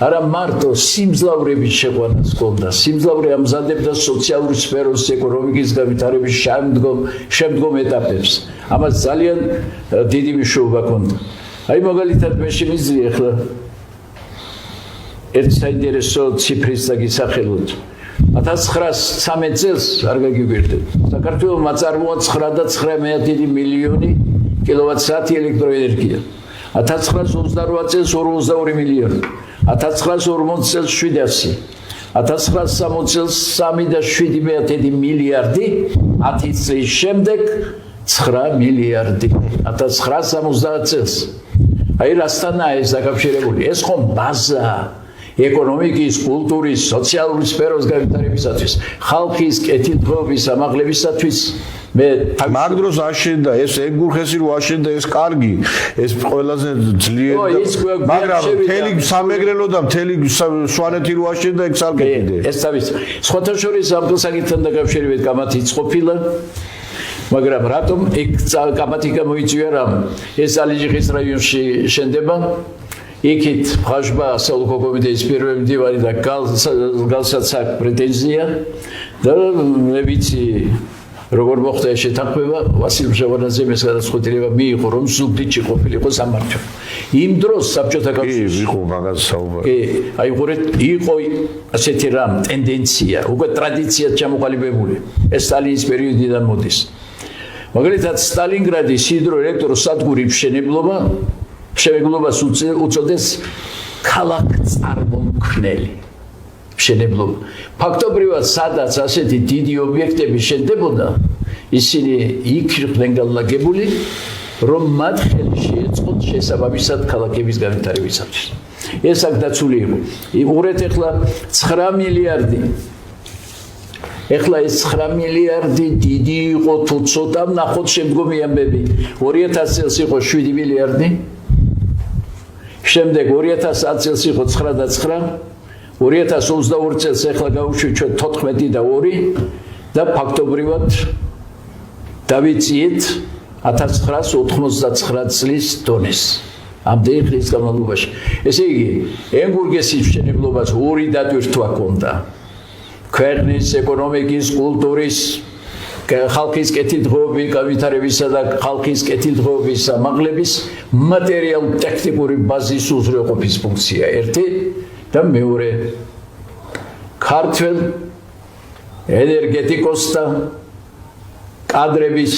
არა მარტო სიმძლავრების შეყვანას ჰქონდა, სიმძლავრე ამზადებდა სოციალური სფეროს ეკონომიკის განვითარების შემდგომ ეტაპებს. ამას ძალიან დიდი მნიშვნელობა ჰქონდა. აი მაგალითად მე შემიძლია ახლა ერთ საინტერესო ციფრის დაგისახელოთ. 1913 წელს არ გაგიგვირდეთ. საქართველოს აწარმოა 9.9 მილიონი კილოვატ-საათი ელექტროენერგია. 1928 წელს 42 მილიონი. 1940 წელს 700, 1960 წელს 3.7 მილიარდი, 10 წლის შემდეგ 9 მილიარდი, 1970 წელს. აი რასთანაა ეს დაკავშირებული? ეს ხომ ბაზაა ეკონომიკის, კულტურის, სოციალური სფეროს განვითარებისათვის, ხალხის კეთილდღეობის ამაღლებისათვის. მაგ დროს აშენდა ეს ენგურხესი რო აშენდა ეს კარგი, ეს ყველაზე ძლიერი, მაგრამ მთელი სამეგრელო და მთელი სვანეთი რო აშენდა ეგ ცალკე კიდე. ეს თავის სხვათა შორის ამ საკითხთან დაკავშირებით კამათიც ყოფილა, მაგრამ რატომ ეგ კამათი გამოიწვია რამ? ეს ალიჯიხის რაიონში შენდება. იქით ხაშბა საოლქო კომიტეტის პირველი მდივანი და გალსაც აქვს პრეტენზია და მე ვიცი როგორ მოხდა ეს შეთანხმება. ვასილ მჟავანაძემ ეს გადაწყვეტილება მიიღო, რომ ზუგდიდში ყოფილიყო სამმართველო. იმ დროს საბჭოთა კავშირში იყო მაგას საუბარი. კი, აი ხურეთ იყო ასეთი რამ ტენდენცია, უკვე ტრადიციად ჩამოყალიბებული. ეს სტალინის პერიოდიდან მოდის. მაგალითად სტალინგრადის ჰიდროელექტროსადგური მშენებლობას უწოდეს ქალაქ-წარმომქმნელი მშენებლობა. ფაქტობრივად სადაც ასეთი დიდი ობიექტები შენდებოდა, ისინი იქ იყვნენ განლაგებული, რომ მათ ხელი შეეწყოთ შესაბამისად ქალაქების განვითარებისათვის. ეს აქ დაცული იყო. უყურეთ ახლა 9 მილიარდი. ახლა ეს 9 მილიარდი დიდი იყო თუ ცოტა, ნახოთ შემდგომი ამბები. 2000 წელს იყო 7 მილიარდი. შემდეგ 2010 წელს იყო 9.9, 2022 წელს ახლა გავუშვით 14 და 2 და ფაქტობრივად დავიწყეთ 1999 წლის დონეს. ამდენი ხნის განმავლობაში. ესე იგი, ენგურგესის მშენებლობას ორი დატვირთვა ჰქონდა. ქვეყნის ეკონომიკის, კულტურის, ხალხის კეთილდღეობის განვითარებისა და ხალხის კეთილდღეობის ამაღლების მატერიალურ-ტექნიკური ბაზის უზრუნველყოფის ფუნქცია ერთი და მეორე ქართველ ენერგეტიკოსთა კადრების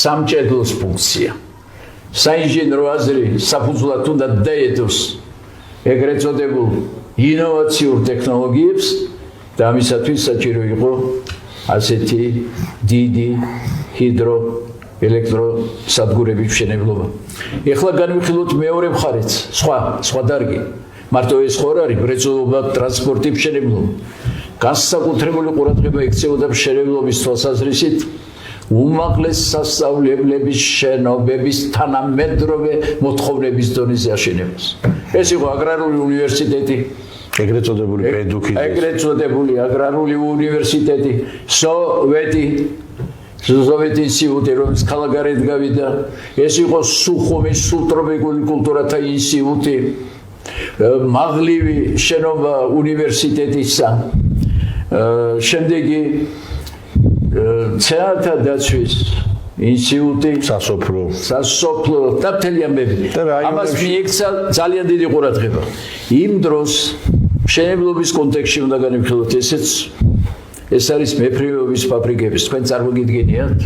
სამჭედლოს ფუნქცია. საინჟინრო აზრი საფუძვლად უნდა დაედოს ეგრეთ წოდებულ ინოვაციურ ტექნოლოგიებს და ამისათვის საჭირო იყო ასეთი დიდი ჰიდროელექტროსადგურების მშენებლობა. ეხლა განვიხილოთ მეორე მხარეც, სხვა დარგი. მარტო ეს ხო არ არის მრეწველობა, ტრანსპორტი, მშენებლობა. განსაკუთრებული ყურადღება ექცეოდა მშენებლობის თვალსაზრისით უმაღლეს სასწავლებლების შენობების თანამედროვე მოთხოვნების დონეზე აშენებას. ეს იყო აგრარული უნივერსიტეტი, ეგრეთ წოდებული პედუქი, ეგრეთ წოდებული აგრარული უნივერსიტეტი, სოვიეტი ინსტიტუტი, რომელიც ქალაქგარეთ გავიდა, ეს იყო სუხუმის სულტროპიკული კულტურათა ინსტიტუტი, მაღლივი შენობა უნივერსიტეტისა, შემდეგი ცეათა დაცვის ინსტიტუტი, სასოფლო და მთელი ამბები. ამას მიექცა ძალიან დიდი ყურადღება. იმ დროს მშენებლობის კონტექსტში უნდა განვიხილოთ ესეც. ეს არის მეფრინველების ფაბრიკების, თქვენ წარმოგიდგენიათ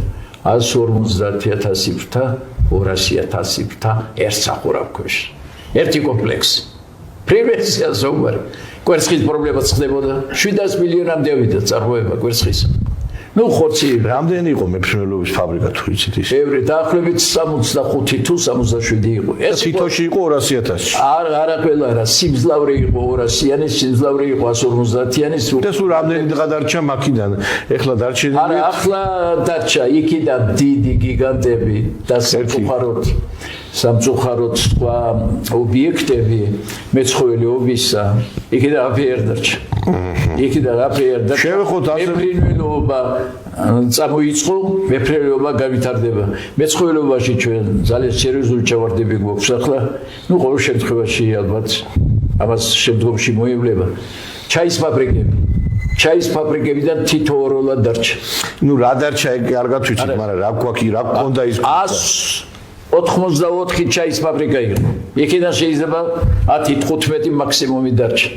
150,000 ფრთა, 200,000 ფრთა ერთ სახურავქვეშ. ერთი კომპლექსი. პრიმერსია ზოგადად. კვერცხის პრობლემაც ხდებოდა. 700 მილიონამდე ავიდა წარმოება კვერცხისა. ნუ ხორცი რამდენი იყო მეფრინველობის ფაბრიკა თუ იცით ის? ბევრი დაახლოებით 65 თუ 67 იყო. ეს თითოში იყო 200.000. არა ყველა რა, სიმძლავრე იყო 200-იანი, სიმძლავრე იყო 150-იანი. და სულ რამდენი დღე დარჩა მაქიდან? ეხლა დარჩენილი? არა, ახლა დარჩა იქიდან დიდი გიგანტები და სამწუხაროდ სხვა ობიექტები მეცხოველეობისა იქიდან აფიერ დარჩა. იქიდან აფიერ დარჩა. შევეხოთ ასე მეფრინველობა წამოიწყო, მეფრინველობა გავითარდება. მეცხოველეობაში ჩვენ ძალიან სერიოზული ჩავარდები გვაქვს ახლა. ნუ ყოველ შემთხვევაში ალბათ ამას შემდგომში მოევლება. ჩაის ფაბრიკები. ჩაის ფაბრიკებიდან თითოეულად დარჩა. ნუ რა დარჩა ეგ კარგად ვიცით, მაგრამ რა გვაქვს, რა გქონდა ის? 184 ჩაის ფაბრიკა იყო. იქიდან შეიძლება 10-15 მაქსიმუმი დარჩა.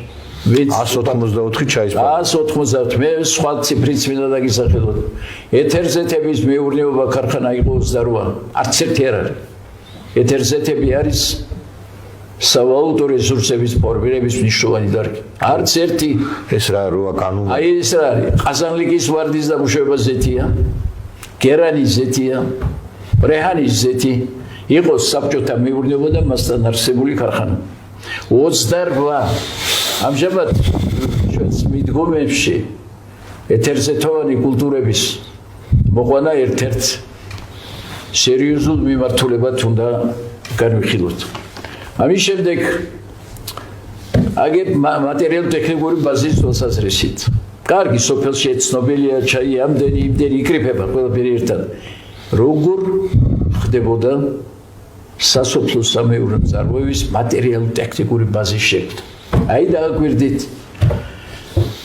184 ჩაის ფაბრიკა. 184 მე სხვა ციფრიც მინდა დაგისახელოთ. ეთერზეთების მეურნეობა ქარხანა იყო 28. არც ერთი არ არის. ეთერზეთები არის სავალუტო რესურსების ფორმირების მნიშვნელოვანი დარგი. არც ერთი ეს რა როა კანონი? აი ეს რა არის? ყაზანლიკის ვარდის დამუშავება ზეთია, გერანის ზეთია, ბრეჰანის ზეთი, იყო საბჭოთა მეურნეობა და მასთან არსებული ქარხანა. 28 ამჟამად ჩვენს მიდგომებში ეთერზეთოვანი კულტურების მოყვანა ერთ-ერთ სერიოზულ მიმართულებად უნდა განვიხილოთ. ამის შემდეგ აგებ მატერიალურ-ტექნიკური ბაზის თვალსაზრისით. კარგი სოფელში ცნობილია ჩაი ამდენი იმდენი იკრიფება ყველაფერი ერთად. როგორ ხდებოდა სასოფლო სამეურნეო წარმოების მატერიალურ-ტექნიკური ბაზის შექმნა? აი დააგვირდით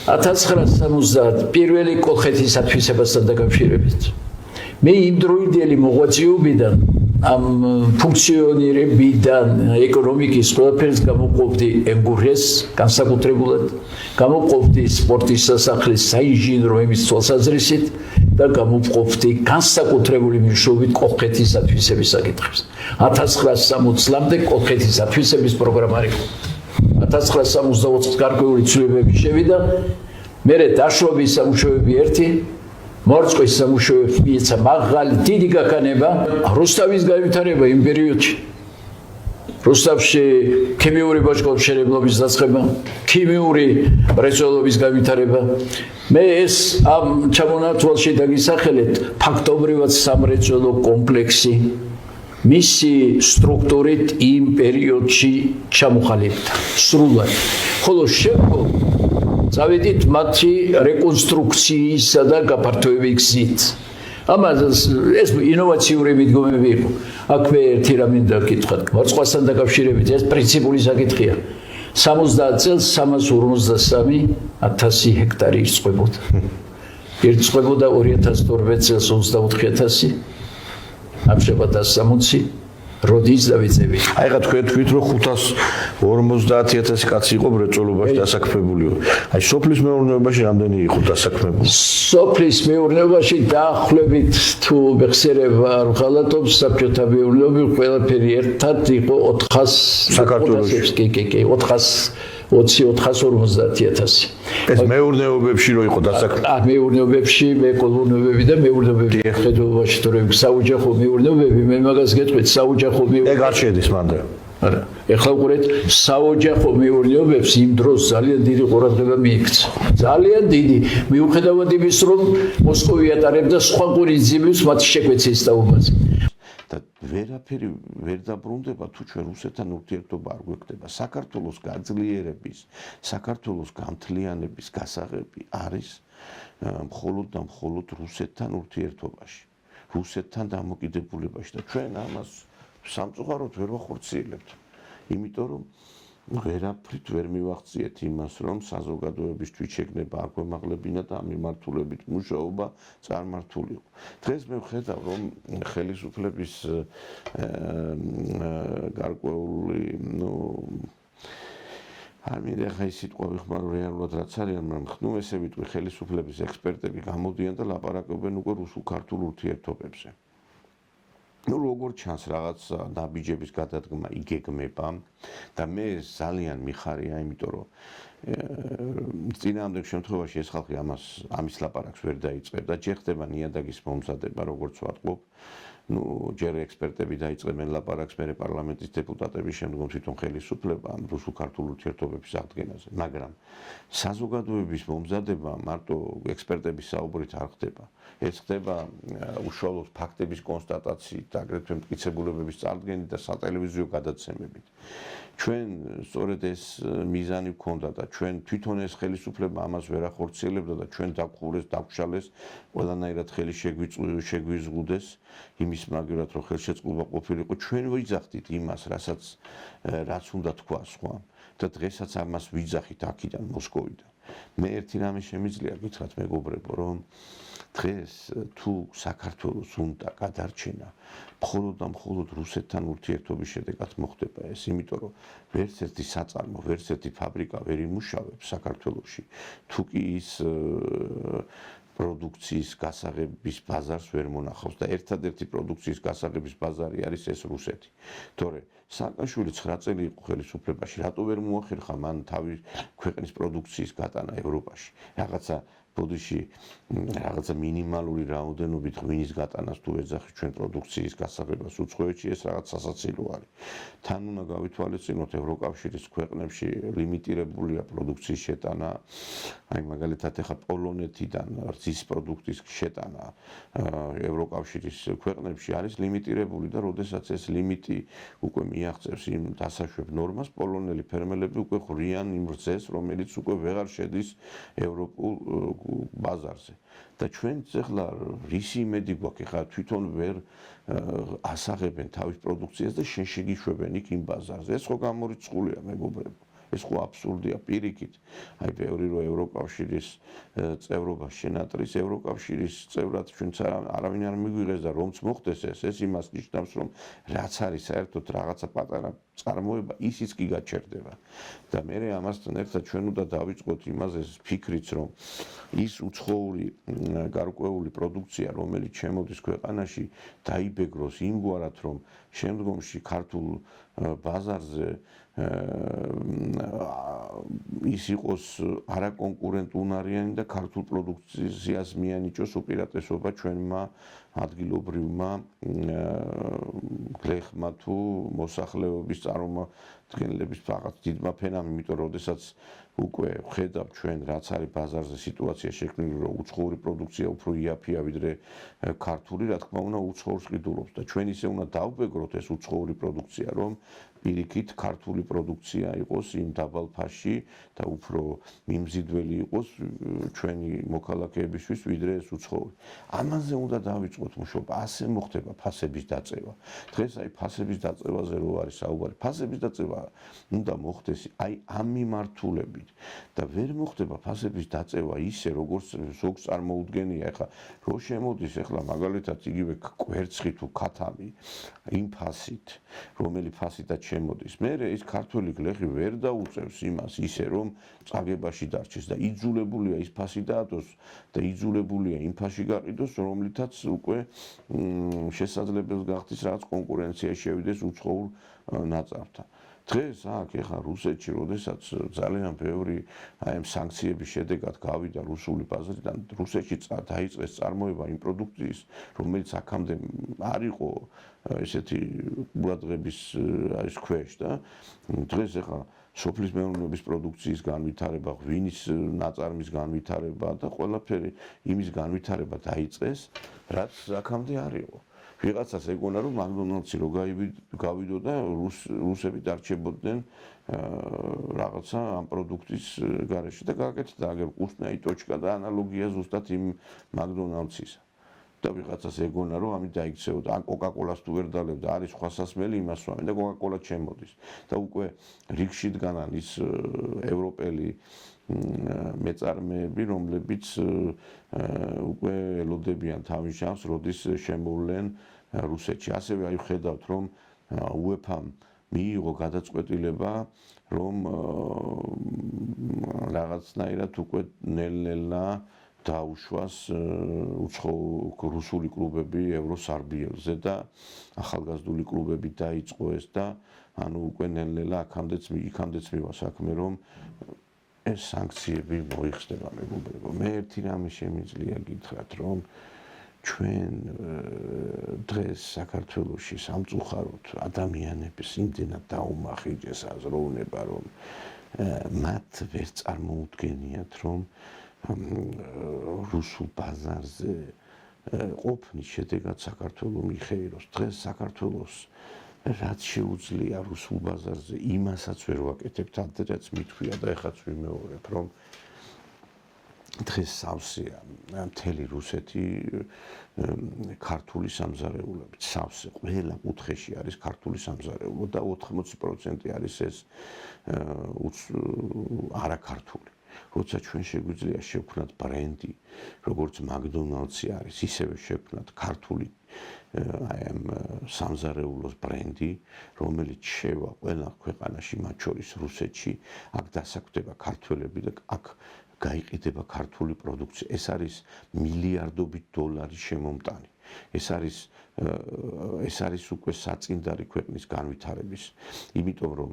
1970 პირველი კოლხეთის ათვისებასთან დაკავშირებით. მე იმ დროინდელი მოღვაწეობიდან ამ ფუნქციონირებიდან ეკონომიკის ყველაფერს გამოყოფდი ემგურეს განსაკუთრებულად, გამოყოფდი სპორტის სასახლის საინჟინრო ემის თვალსაზრისით და გამოყოფდი განსაკუთრებული მნიშვნელობით კოლხეთის ათვისების საკითხებს. 1960-მდე კოლხეთის ათვისების პროგრამა იყო. 1964 გარკვეული ცვლილებები შევიდა, მერე დაშრობის სამუშაოები ერთი, მორწყვის სამუშაოებს მიეცა მაღალი დიდი გაქანება, რუსთავის გავითარება იმ პერიოდში. რუსთავში ქიმიური ბოჭკოშერებლობის დაწყება, ქიმიური მრეწველობის გავითარება. მე ეს ამ ჩამონათვალში დაგისახელეთ ფაქტობრივად სამრეწველო კომპლექსი მისი სტრუქტურით იმ პერიოდში ჩამოყალიბდა სრულად. ხოლო შემდგომ წავედით მათი რეკონსტრუქციისა და გაფართოების გზით. ამას ეს ინოვაციური მიდგომები იყო. აქვე ერთი რამე დაკითხოთ. მორწყვასთან დაკავშირებით ეს პრინციპული საკითხია. 70 წელს 353.000 ჰექტარი ირწყვებოდა. ირწყვებოდა 2012 წელს 24.000. ამჟამად 160 როდის დავიწყები? აი რა თქვენ თქვით რომ 550.000 კაცი იყო მრეწველობაში დასაქმებული. აი სოფლის მეურნეობაში რამდენი იყო დასაქმებული? სოფლის მეურნეობაში დაახლოებით თუ მეხსიერება არ ვღალატობ, საბჭოთა მეურნეობა ყველაფერი ერთად იყო 400 საქართველოში. კი 450.000. ეს მეურნეობებში რო იყო დასაქმებული. მეურნეობებში, მეკოლონოებები და მეურნეობები ხედავაში თორემ საოჯახო მეურნეობები, მე მაგას გეტყვით, საოჯახო ეგ არ შედის მანდ. არა, ეხლა უყურეთ, საოჯახო მეურნეობებს იმ დროს ძალიან დიდი ყურადღება მიიქცა. ძალიან დიდი, მიუხედავად იმის, რომ მოსკოვი ატარებდა სხვა ყურიძიმებს მათი შეკვეცის დაუბაზე. და ვერაფერი ვერ დაბრუნდება თუ ჩვენ რუსეთთან ურთიერთობა არ გვექნება. საქართველოს გაძლიერების, საქართველოს გამთლიანების გასაღები არის მხოლოდ და მხოლოდ რუსეთთან ურთიერთობაში, რუსეთთან დამოკიდებულებაში და ჩვენ ამას სამწუხაროდ ვერ ვახორციელებთ. იმიტომ რომ ვერაფრით ვერ მივახციეთ იმას, რომ საზოგადოებისთვის შეგნება არ გვემაღლებინა და ამ მიმართულებით მუშაობა წარმართულიყო. დღეს მე ვხედავ, რომ ხელისუფლების გარკვეული, არ მინდა ხა ის სიტყვა ვიხმარო რეალურად რაც არის, მაგრამ ხნუ ესე ვიტყვი ხელისუფლების ექსპერტები გამოდიან და ლაპარაკობენ უკვე რუსულ-ქართულ ურთიერთობებზე. ნუ როგორ ჩანს რაღაც ნაბიჯების გადადგმა იგეგმება და მე ძალიან მიხარია, იმიტომ რომ წინააღმდეგ შემთხვევაში ეს ხალხი ამის ლაპარაკს ვერ დაიწყებდა. ჯერ ხდება ნიადაგის მომზადება, როგორც ვარყოფ. ჯერ ექსპერტები დაიწყებენ ლაპარაკს, მერე პარლამენტის დეპუტატები, შემდგომ თვითონ ხელისუფლება ამ რუსულ-ქართულ ურთიერთობების აღდგენაზე. მაგრამ საზოგადოების მომზადება მარტო ექსპერტების საუბრით არ ხდება. ეს ხდება უშუალოდ ფაქტების კონსტატაციით, აგრეთვე მტკიცებულებების წარდგენით და სატელევიზიო გადაცემებით. ჩვენ სწორედ ეს მიზანი გვქონდა და ჩვენ თვითონ ეს ხელისუფლება ამას ვერ ახორციელებდა და ჩვენ დაგხურეს, დაგშალეს, ყველანაირად ხელი შეგვიზღუდეს იმის მაგივრად რომ ხელშეწყობა ყოფილიყო. ჩვენ ვიძახდით იმას, რაც უნდა თქვა სხვა და დღესაც ამას ვიძახით აქედან მოსკოვიდან. მე ერთი რამე შემიძლია გითხრათ მეგობრებო, რომ დღეს თუ საქართველოს უნდა გადარჩენა მხოლოდ და მხოლოდ რუსეთთან ურთიერთობის შედეგად მოხდება ეს, იმიტომ რომ ვერც ერთი საწარმო, ვერც ერთი ფაბრიკა ვერ იმუშავებს საქართველოში, თუ კი ის პროდუქციის გასაღების ბაზარს ვერ მონახავს და ერთადერთი პროდუქციის გასაღების ბაზარი არის ეს რუსეთი. თორე სააკაშვილი 9 წელი იყო ხელისუფლებაში, რატო ვერ მოახერხა მან თავის ქვეყნის პროდუქციის გატანა ევროპაში? რაღაცა ბოდიში რაღაცა მინიმალური რაოდენობით ღვინის გატანას თუ ეძახი ჩვენ პროდუქციის გასაღებას უცხოეთში, ეს რაღაც სასაცილო არის. თან უნდა გავითვალისწინოთ ევროკავშირის ქვეყნებში ლიმიტირებულია პროდუქციის შეტანა, აი მაგალითად ეხა პოლონეთიდან რძის პროდუქტის შეტანა ევროკავშირის ქვეყნებში არის ლიმიტირებული და როდესაც ეს ლიმიტი უკვე მიაღწევს იმ დასაშვებ ნორმას, პოლონელი ფერმერები უკვე ხრიან იმ რძეს, რომელიც უკვე ვეღარ შედის ევროპულ ბაზარზე. და ჩვენც ახლა რისი იმედი გვაქვს, ახლა თვითონ ვერ ასაღებენ თავის პროდუქციას და შენ შეგიშვებენ იქ იმ ბაზარზე. ეს ხო გამორიცხულია მეგობრებო. ეს ხო აბსურდია პირიქით. აი ბევრი რო ევროკავშირის წევრობა შენატრის ევროკავშირის წევრად ჩვენც არავინ არ მიგვიღეს და რომც მოხდეს ეს იმას ნიშნავს, რომ რაც არის საერთოდ რაღაცა პატარა წარმოება, ისიც კი გაჩერდება. და მე ამასთან ერთად ჩვენ უნდა დავიწყოთ იმაზე ფიქრიც, რომ ის უცხოური გარკვეული პროდუქცია, რომელიც შემოდის ქვეყანაში, დაიბეგროს იმგვარად, რომ შემდგომში ქართულ ბაზარზე ის იყოს არაკონკურენტუნარიანი და ქართულ პროდუქციას მიანიჭოს უპირატესობა ჩვენმა ადგილობრივმა გლეხმა თუ მოსახლეობის წარმომადგენლების რაღაც დიდმა ფენამ, იმიტომ რომ როდესაც უკვე ვხედავ ჩვენ რაც არის ბაზარზე სიტუაცია შექმნილი, რომ უცხოური პროდუქცია უფრო იაფია ვიდრე ქართული, რა თქმა უნდა უცხოურს ყიდულობს და ჩვენ ისე უნდა დავბეგროთ ეს უცხოური პროდუქცია, რომ პირიქით ქართული პროდუქცია იყოს იმ დაბალ ფასში და უფრო მიმზიდველი იყოს ჩვენი მოქალაქეებისთვის ვიდრე ეს უცხოური. ამაზე უნდა დავიწყოთ მუშაობა, ასე მოხდება ფასების დაწევა. დღეს აი ფასების დაწევაზე რო არის საუბარი, ფასების დაწევა უნდა მოხდეს აი ამ მიმართულებით და ვერ მოხდება ფასების დაწევა ისე როგორც ზოგს წარმოუდგენია. ეხლა რო შემოდის ეხლა მაგალითად იგივე კვერცხი თუ ქათამი იმ ფასით, რომელი ფასითაც შემოდის. მე ის ქართველი გლეხი ვერ დაუწევს იმას ისე რომ წაგებაში დარჩეს და იძულებულია ის ფასი დაადოს და იძულებულია იმ ფასში გაყიდოს, რომლითაც უკვე შესაძლებელს გახდეს რაღაც კონკურენცია შევიდეს უცხოურ ნაწარმთან. დღეს აქ ეხა რუსეთში, როდესაც ძალიან ბევრი აი ამ სანქციების შედეგად გავიდა რუსული ბაზარიდან, რუსეთში დაიწყეს წარმოება იმ პროდუქციის, რომელიც აქამდე არ იყო ესეთი ყურადღების ის ქვეშ და დღეს ეხა სოფლის მეურნეობის პროდუქციის განვითარება, ღვინის ნაწარმის განვითარება და ყველაფერი იმის განვითარება დაიწყეს, რაც აქამდე არ იყო. ვიღაცას ეგონა რომ მაკდონალდსი რო გავიდო და რუსები დარჩებოდნენ რაღაცა ამ პროდუქტის გარეშე და გააკეთდა აგერ უსნაი ტოჩკა და ანალოგია ზუსტად იმ მაკდონალდსისა. და ვიღაცას ეგონა რომ ამით დაიქცეოდა, ან კოკაკოლას თუ ვერ დალებდა, არის სხვა სასმელი იმას ვამენ და კოკაკოლა ჩემოდის. და უკვე რიგში დგანან ის ევროპელი მეწარმეები, რომლებიც უკვე ელოდებიან თავის ჟამს, როდის შემოვლენ რუსეთში. ასევე აი ვხედავთ, რომ UEFA-მ მიიღო გადაწყვეტილება, რომ რაღაცნაირად უკვე ნელ-ნელა დაუშვას რუსული კლუბები ევროსარბიელზე და ახალგაზრდული კლუბები დაიწყო ეს და ანუ უკვე ნელ-ნელა იქამდეც მივა საქმე, რომ ეს სანქციები მოიხსნება მეგობრებო. მე ერთი რამე შემიძლია გითხრათ, რომ ჩვენ დღეს საქართველოში სამწუხაროდ ადამიანების იმდენად დაუმახიჯეს აზროვნება, რომ მათ ვერ წარმოუდგენიათ, რომ რუსულ ბაზარზე ყოფნის შედეგად საქართველოს მიხეიროს. დღეს საქართველოს რაც შეუძლია რუსულ ბაზარზე იმასაც ვერ ვაკეთებთ, ადრეც მithქვია და ეხაც ვიმეორებ, რომ დღეს სავსეა მთელი რუსეთი ქართული სამზარეულობით. სავსე ყველა კუთხეში არის ქართული სამზარეულო და 80% არის ეს არაქართული. როცა ჩვენ შეგვიძლია შევქმნათ ბრენდი, როგორც მაკდონალდსი არის, ისევე შევქმნათ ქართული აი ამ სამზარეულოს ბრენდი, რომელიც შევა ყველა ქვეყანაში, მათ შორის რუსეთში, აქ დასაქმდება ქართველები და აქ გაიყიდება ქართული პროდუქცია. ეს არის მილიარდობით დოლარის შემომტანი. ეს არის უკვე საწინდარი ქვეყნის განვითარების. იმიტომ რომ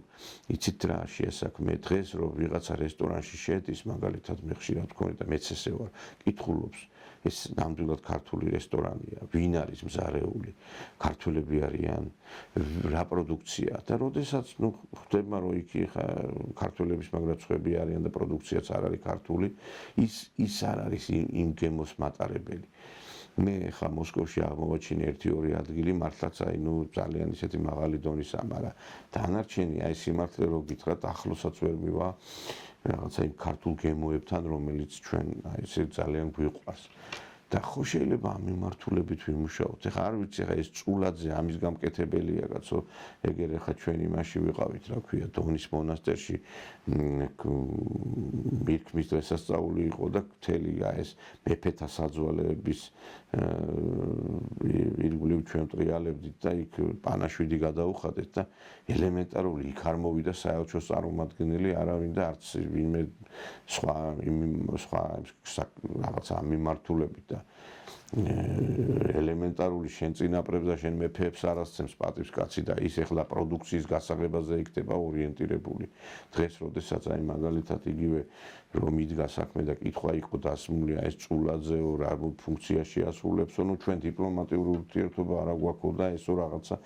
იცით რა შეასაქმე დღეს რომ ვიღაცა რესტორანში შედის, მაგალითად მე ხშირად ვქონი და მეც ესე ვარ, კითხულობს ეს ნამდვილად ქართული რესტორანია, ვინ არის მზარეული, ქართველები არიან, რა პროდუქცია და როდესაც ხვდება რომ იქ ქართველების მაგრა წვები არიან და პროდუქციაც არ არის ქართული, ის არ არის იმ გემოს მატარებელი. მე ხა მოსკოვში აღმოვაჩინე 1-2 ადგილი მართლაც აი ძალიან ისეთი მაღალი დონისაა, მაგრამ დანარჩენი აი სიმართლე რო გითხრათ, ახლოსაც ვერ მივა რაღაცა იმ ქართულ გემოებთან, რომელიც ჩვენ აი ესე ძალიან გვიყვარს. და ხო შეიძლება ამ მიმართულებით ვიმუშაოთ. ეხლა არ ვიცი, ეხლა ეს წულაძე ამის გამკეთებელია, კაცო, ეგერ ეხლა ჩვენ იმაში ვიყავით, რა ქვია, დონის მონასტერში მირქმის დღესასწაული იყო და მთელი ეს მეფეთა საძვალეების ირგვლივ ჩვენ ტრიალებდით და იქ პანაშვიდი გადაუხადეთ და ელემენტარული იქ არ მოვიდა საელჩოს წარმომადგენელი არავინ და არც ვინმე სხვა რაღაცა მიმართულებით და ელემენტარული შენ წინაპრებს და შენ მეფეებს არ ასცემს პატივს კაცი და ის ეხლა პროდუქციის გასაღებაზე იქნება ორიენტირებული. დღეს როდესაც აი მაგალითად იგივე რომ იდგა საქმე და კითხვა იყო დასმულია ეს წულაძეო რა ფუნქციაში ასრულებსო, ნუ ჩვენ დიპლომატიური ურთიერთობა არა გვაქვს და ესო რაღაცა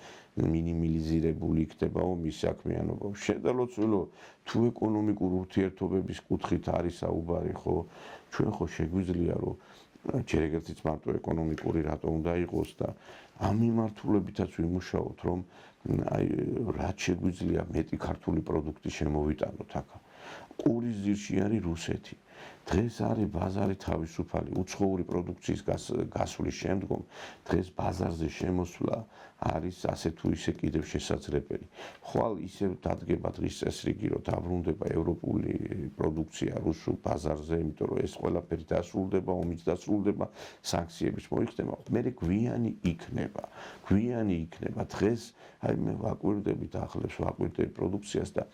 მინიმალიზირებული იქნებაო მის საქმიანობა. შედალოცვილო თუ ეკონომიკურ ურთიერთობების კუთხით არის საუბარი, ხო, ჩვენ ხო შეგვიძლია რომ ჯერ ეგერთიც მარტო ეკონომიკური რატო უნდა იყოს და ამ მიმართულებითაც ვიმუშაოთ, რომ აი რაც შეგვიძლია მეტი ქართული პროდუქტი შემოვიტანოთ აქ. ყურის ძირში არის რუსეთი. დღეს არის ბაზარი თავისუფალი, უცხოური პროდუქციის გასვლის შემდგომ დღეს ბაზარზე შემოსვლა არის ასე თუ ისე კიდევ შესაძლებელი. ხვალ ისევ დადგება დღის წესრიგი, რომ დაბრუნდება ევროპული პროდუქცია რუსულ ბაზარზე, იმიტომ რომ ეს ყველაფერი დასრულდება, ომიც დასრულდება, სანქციების მოიხსნება, მე გვიანი იქნება. დღეს აი მე ვაკვირდები და ახლებს ვაკვირდები პროდუქციას და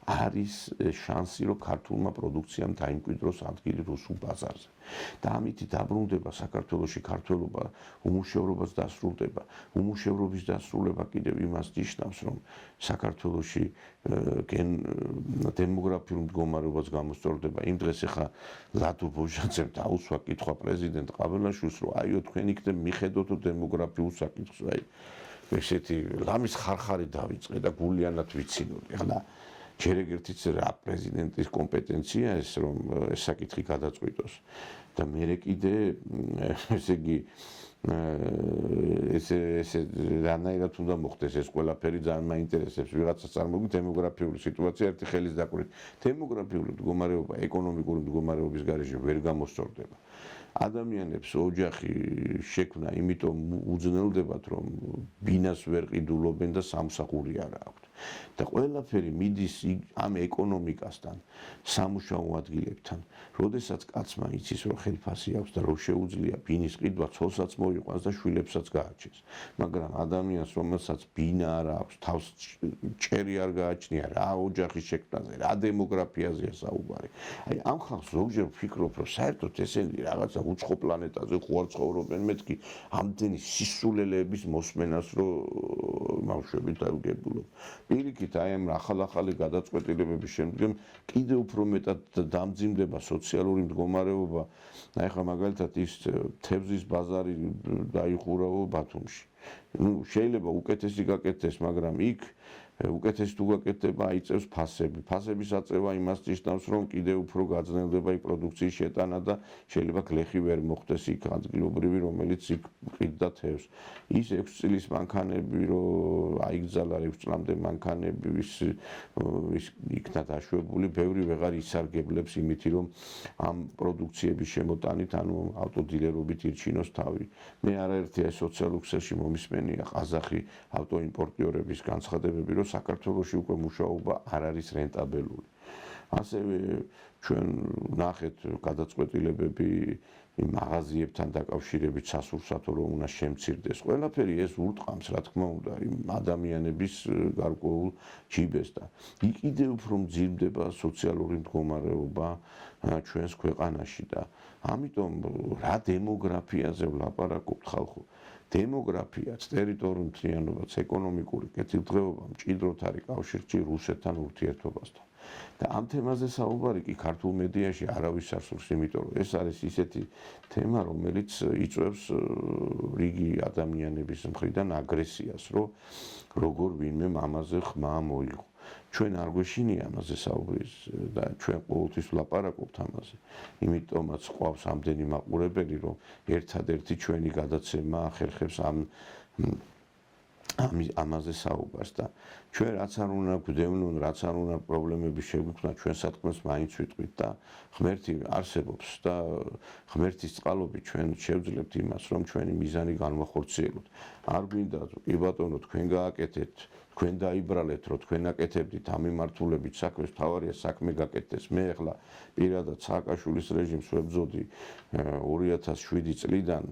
არის შანსი, რომ ქართულმა პროდუქციამ დაიმკვიდროს ადგილი რუსულ ბაზარზე. და ამით დაბრუნდება საქართველოში ქართველობა, უმუშევრობაც დასრულდება. უმუშევრობის დასრულება კიდევ იმას ნიშნავს, რომ საქართველოში დემოგრაფიულ მდგომარეობაც გამოსწორდება. იმ დღეს ახლა ლადო ბოჟანძემ დაუსვა კითხვა პრეზიდენტ ყაბელაშვილს, რომ აიო თქვენ იქნებ მიხედოთ დემოგრაფიულ საკითხს, აი ესეთი ლამის ხარხარი დავიწყე და გულიანად ვიცინოთ. ახლა ჯერ ეგერთიც რა პრეზიდენტის კომპეტენცია ეს რომ ეს საკითხი გადაწყვიტოს და მე კიდე ესე იგი ესე რანაირად უნდა მოხდეს ეს ყველაფერი ძალიან მაინტერესებს ვიღაცას წარმოგიდგენთ დემოგრაფიული სიტუაცია ერთი ხელის დაკვირვით დემოგრაფიული მდგომარეობა ეკონომიკური მდგომარეობის გარეშე ვერ გამოსწორდება ადამიანებს ოჯახი შექმნა იმიტომ უძნელდებათ რომ ბინას ვერ ყიდულობენ და სამსახური არ აქვთ და ყველაფერი მიდის ამ ეკონომიკასთან სამუშაო ადგილებთან როდესაც კაცმა იცის რომ ხელფასი აქვს და რომ შეუძლია ბინის ყიდვა ცოლსაც მოიყვანს და შვილებსაც გააჩენს მაგრამ ადამიანს რომელსაც ბინა არ აქვს თავს ჭერი არ გააჩნია რა ოჯახის შექმნაზე რა დემოგრაფიაზეა საუბარი აი ამ ხალხს ზოგჯერ ვფიქრობ რომ საერთოდ ესენი რაღაცა უცხო პლანეტაზე ხო არ ცხოვრობენ მეთქი ამდენი სისულელეების მოსმენას რომ ბავშვები დაუგებულობ პირიქით აი ამ ახალ-ახალი გადაწყვეტილებების შემდგომ კიდევ უფრო მეტად დამძიმდება სოციალური მდგომარეობა. აი ხა მაგალითად ის თევზის ბაზარი დაიხურავო ბათუმში. ნუ შეიძლება უკეთესი გაკეთდეს, მაგრამ იქ უკეთესი თუ გაკეთდება აიწევს ფასები. ფასების აწევა იმას ნიშნავს, რომ კიდევ უფრო გაძნელდება იქ პროდუქციის შეტანა და შეიძლება გლეხი ვერ მოხდეს იქ ადგილობრივი, რომელიც იქ ყიდდა თევზს. ის 6 წლის მანქანები, რომ აიგზალა 6 წლამდე მანქანები ის იქნა დაშვებული, ბევრი ვეღარ ისარგებლებს იმითი, რომ ამ პროდუქციების შემოტანით, ანუ ავტოდილერობით ირჩინოს თავი. მე არაერთი აი სოციალურ ქსელში მომისმენია ყაზახი ავტოიმპორტიორების განცხადებები, რომ საქართველოში უკვე მუშაობა არ არის რენტაბელური. ასევე ჩვენ ნახეთ გადაწყვეტილებები იმ მაღაზიებთან დაკავშირებით სასურსათო რომ უნდა შემცირდეს. ყველაფერი ეს ურტყამს, რა თქმა უნდა, იმ ადამიანების გარკვეულ ჯიბეს და კიდევ უფრო მძიმდება სოციალური მდგომარეობა ჩვენს ქვეყანაში და ამიტომ რა დემოგრაფიაზე ვლაპარაკობთ ხალხო? დემოგრაფიაც, ტერიტორიული მთლიანობაც, ეკონომიკური კეთილდღეობა მჭიდროდ არის კავშირში რუსეთთან ურთიერთობასთან. და ამ თემაზე საუბარი კი ქართულ მედიაში არავის არ სურს, იმიტომ რომ ეს არის ისეთი თემა, რომელიც იწვევს რიგი ადამიანების მხრიდან აგრესიას, რომ როგორ ვინმე მამაზე ხმა მოიღო. ჩვენ არ გვეშინია ამაზე საუბრის და ჩვენ ყოველთვის ვლაპარაკობთ ამაზე. იმიტომაც ყავს ამდენი მაყურებელი, რომ ერთადერთი ჩვენი გადაცემა ახერხებს ამაზე საუბარს და ჩვენ რაც არ უნდა გვდევნონ, რაც არ უნდა პრობლემები შეგვიქმნათ, ჩვენ სათქმელს მაინც ვიტყვით და ღმერთი არსებობს და ღმერთის წყალობით ჩვენ შევძლებთ იმას, რომ ჩვენი მიზანი განვახორციელოთ. არ გვინდა კი ბატონო თქვენ გააკეთეთ, თქვენ დაიბრალეთ, რომ თქვენ აკეთებდით ამ მიმართულებით საქმეს, თავარია საქმე გაკეთდეს. მე ახლა პირადად სააკაშვილის რეჟიმს ვებრძოდი 2007 წლიდან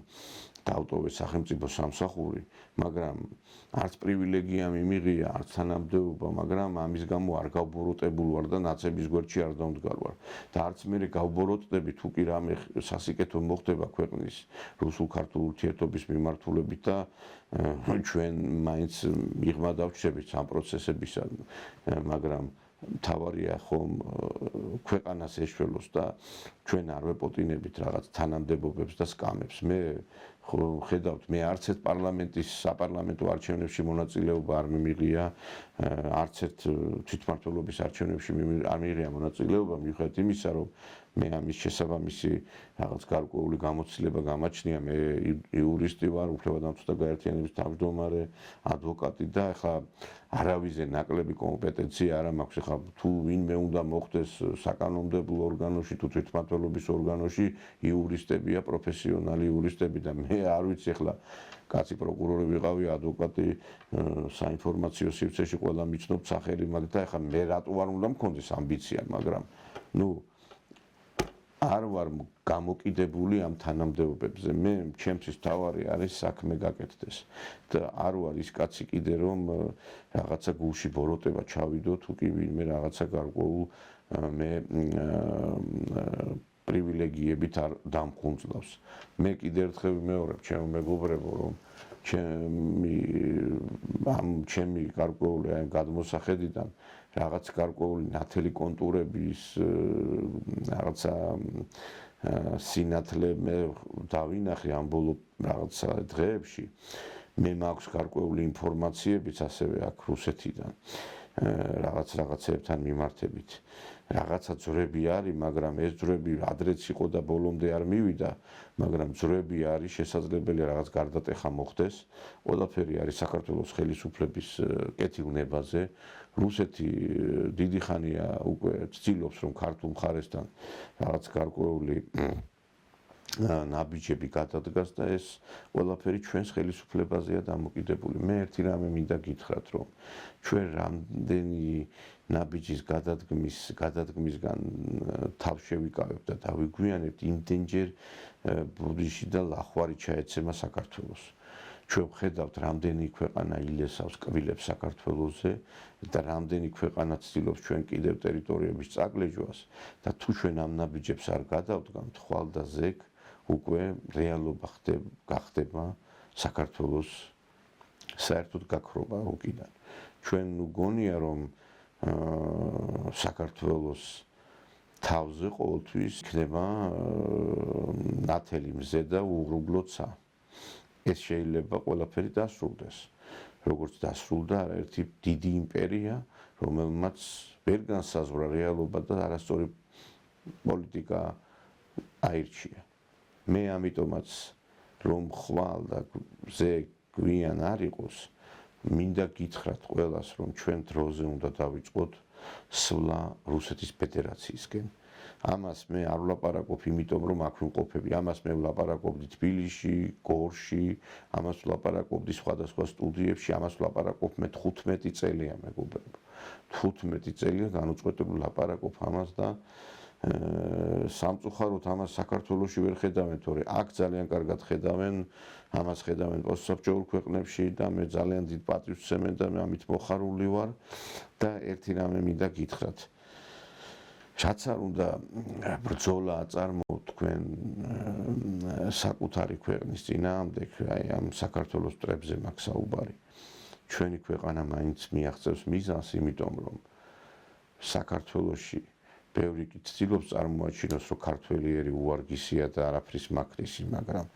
დავტოვე სახელმწიფო სამსახური, მაგრამ არც პრივილეგია მიმიღია, არც თანამდებობა, მაგრამ ამის გამო არ გავბოროტებულ ვარ და ნაცების გვერდში არ დავდგარ ვარ. და არც მე გავბოროტდები თუ კი რამე სასიკეთო მოხდება ქვეყნის რუსულ-ქართულ ურთიერთობის მიმართულებით და ჩვენ მაინც მიღმა დავჭრებით ამ პროცესებისა, მაგრამ თავარია ხომ ქვეყანას ეშველოს და ჩვენ არ ვეპოტინებით რაღაც თანამდებობებს და სკამებს. მე ხედავთ, მე არც ერთ პარლამენტის საპარლამენტო არჩევნებში მონაწილეობა არ მიმიღია, არც ერთ თვითმმართველობის არჩევნებში არ მიიღია მონაწილეობა, მიუხედავად იმისა, რომ მე ამის შესაბამისი რაღაც გარკვეული გამოცდილება გამაჩნია. მე იურისტი ვარ, უფლებადამცველთა გაერთიანების თავმჯდომარე, ადვოკატი და ახლა არავიზე ნაკლები კომპეტენცია არ მაქვს. ახლა თუ ვინმე უნდა მოხდეს საკანონმდებლო ორგანოში, თუ თვითმმართველობის ორგანოში, იურისტებია, პროფესიონალი იურისტები და მე არ ვიცი ახლა კაცი პროკურორი ვიყავი, ადვოკატი, საინფორმაციო სივრცეში ყველა მიცნობ სახელი მაგ და ახლა მე რატო არ უნდა მქონდეს ამბიცია, მაგრამ ნუ არ ვარ გამოკიდებული ამ თანამდებობებზე. მე ჩემთვის თავარი არის საქმე გაკეთდეს და არ ვარ ის კაცი კიდე რომ რაღაცა გულში ბოროტება ჩავიდო თუ კი ვინმე რაღაცა გარკვეულ მე პრივილეგიებით არ დამხუნძლავს. მე კიდე ერთხელ ვიმეორებ ჩემო მეგობრებო, რომ ჩემი გარკვეული აი გადმოსახედიდან რაღაც გარკვეული ნათელი კონტურების რაღაცა სინათლე მე დავინახე ამ ბოლო რაღაცა დღეებში. მე მაქვს გარკვეული ინფორმაციებიც ასევე აქ რუსეთიდან რაღაცებთან მიმართებით. რაღაცა ძვრები არის, მაგრამ ეს ძვრები ადრეც იყო და ბოლომდე არ მივიდა, მაგრამ ძვრები არის, შესაძლებელია რაღაც გარდატეხა მოხდეს. ყველაფერი არის საქართველოს ხელისუფლების კეთილნებაზე. რუსეთი დიდი ხანია უკვე ცდილობს, რომ ქართულ მხარესთან რაღაც გარკვეული ნაბიჯები გადადგას და ეს ყველაფერი ჩვენს ხელისუფლებაზეა დამოკიდებული. მე ერთი რამე მინდა გითხრათ, რომ ჩვენ რამდენი ნაბიჯის გადადგმისგან თავს შევიკავებთ და დავიგვიანებთ, იმდენჯერ ბუდიში და ლახვარი ჩაეცემა საქართველოს. ჩვენ ვხედავთ, რამდენი ქვეყანა ილესავს კბილებს საქართველოზე და რამდენი ქვეყანა ცდილობს ჩვენ კიდევ ტერიტორიების წაგლეჯვას და თუ ჩვენ ამ ნაბიჯებს არ გადავდგამთ, ხვალ და ზეგ უკვე რეალობა გახდება საქართველოს საერთოდ გაქრობა უკიდან. ჩვენ გონია რომ საქართველოს თავზე ყოველთვის იქნება ნათელი მზე და უღრუბლოცა. ეს შეიძლება ყველაფერი დასრულდეს. როგორც დასრულდა ერთი დიდი იმპერია, რომელმაც ვერ განსაზღვრა რეალობა და არასწორი პოლიტიკა აირჩია. მე ამიტომაც რომ ხვალ და ზე გვიან არ იყოს, მინდა გითხრათ ყველას, რომ ჩვენ დროზე უნდა დავიწყოთ სვლა რუსეთის ფედერაციისკენ. ამას მე არ ვლაპარაკობ, იმიტომ რომ აქ ვიმყოფები. ამას მე ვლაპარაკობდი თბილისში, გორში, ამას ვლაპარაკობდი სხვადასხვა სტუდიებში, ამას ვლაპარაკობ მე 15 წელია მეგობრებო. 15 წელია განუწყვეტლად ვლაპარაკობ ამას და სამწუხაროდ ამას საქართველოში ვერ ხედავენ, თორე აქ ძალიან კარგად ხედავენ, ამას ხედავენ პოსტსაბჭოურ ქვეყნებში და მე ძალიან დიდ პატივს ვცემენ და მე ამით მოხარული ვარ და ერთი რამე მინდა გითხრათ. რაც არ უნდა ბრძოლა აწარმოოთ თქვენ საკუთარი ქვეყნის წინააღმდეგ, აი ამ საქართველოს მტრებზე მაქვს საუბარი. ჩვენი ქვეყანა მაინც მიაღწევს მიზანს, იმიტომ რომ საქართველოში ბევრი კი ცდილობს წარმოაჩინოს, რომ ქართველიერი უვარგისია და არაფრის მაქრისი, მაგრამ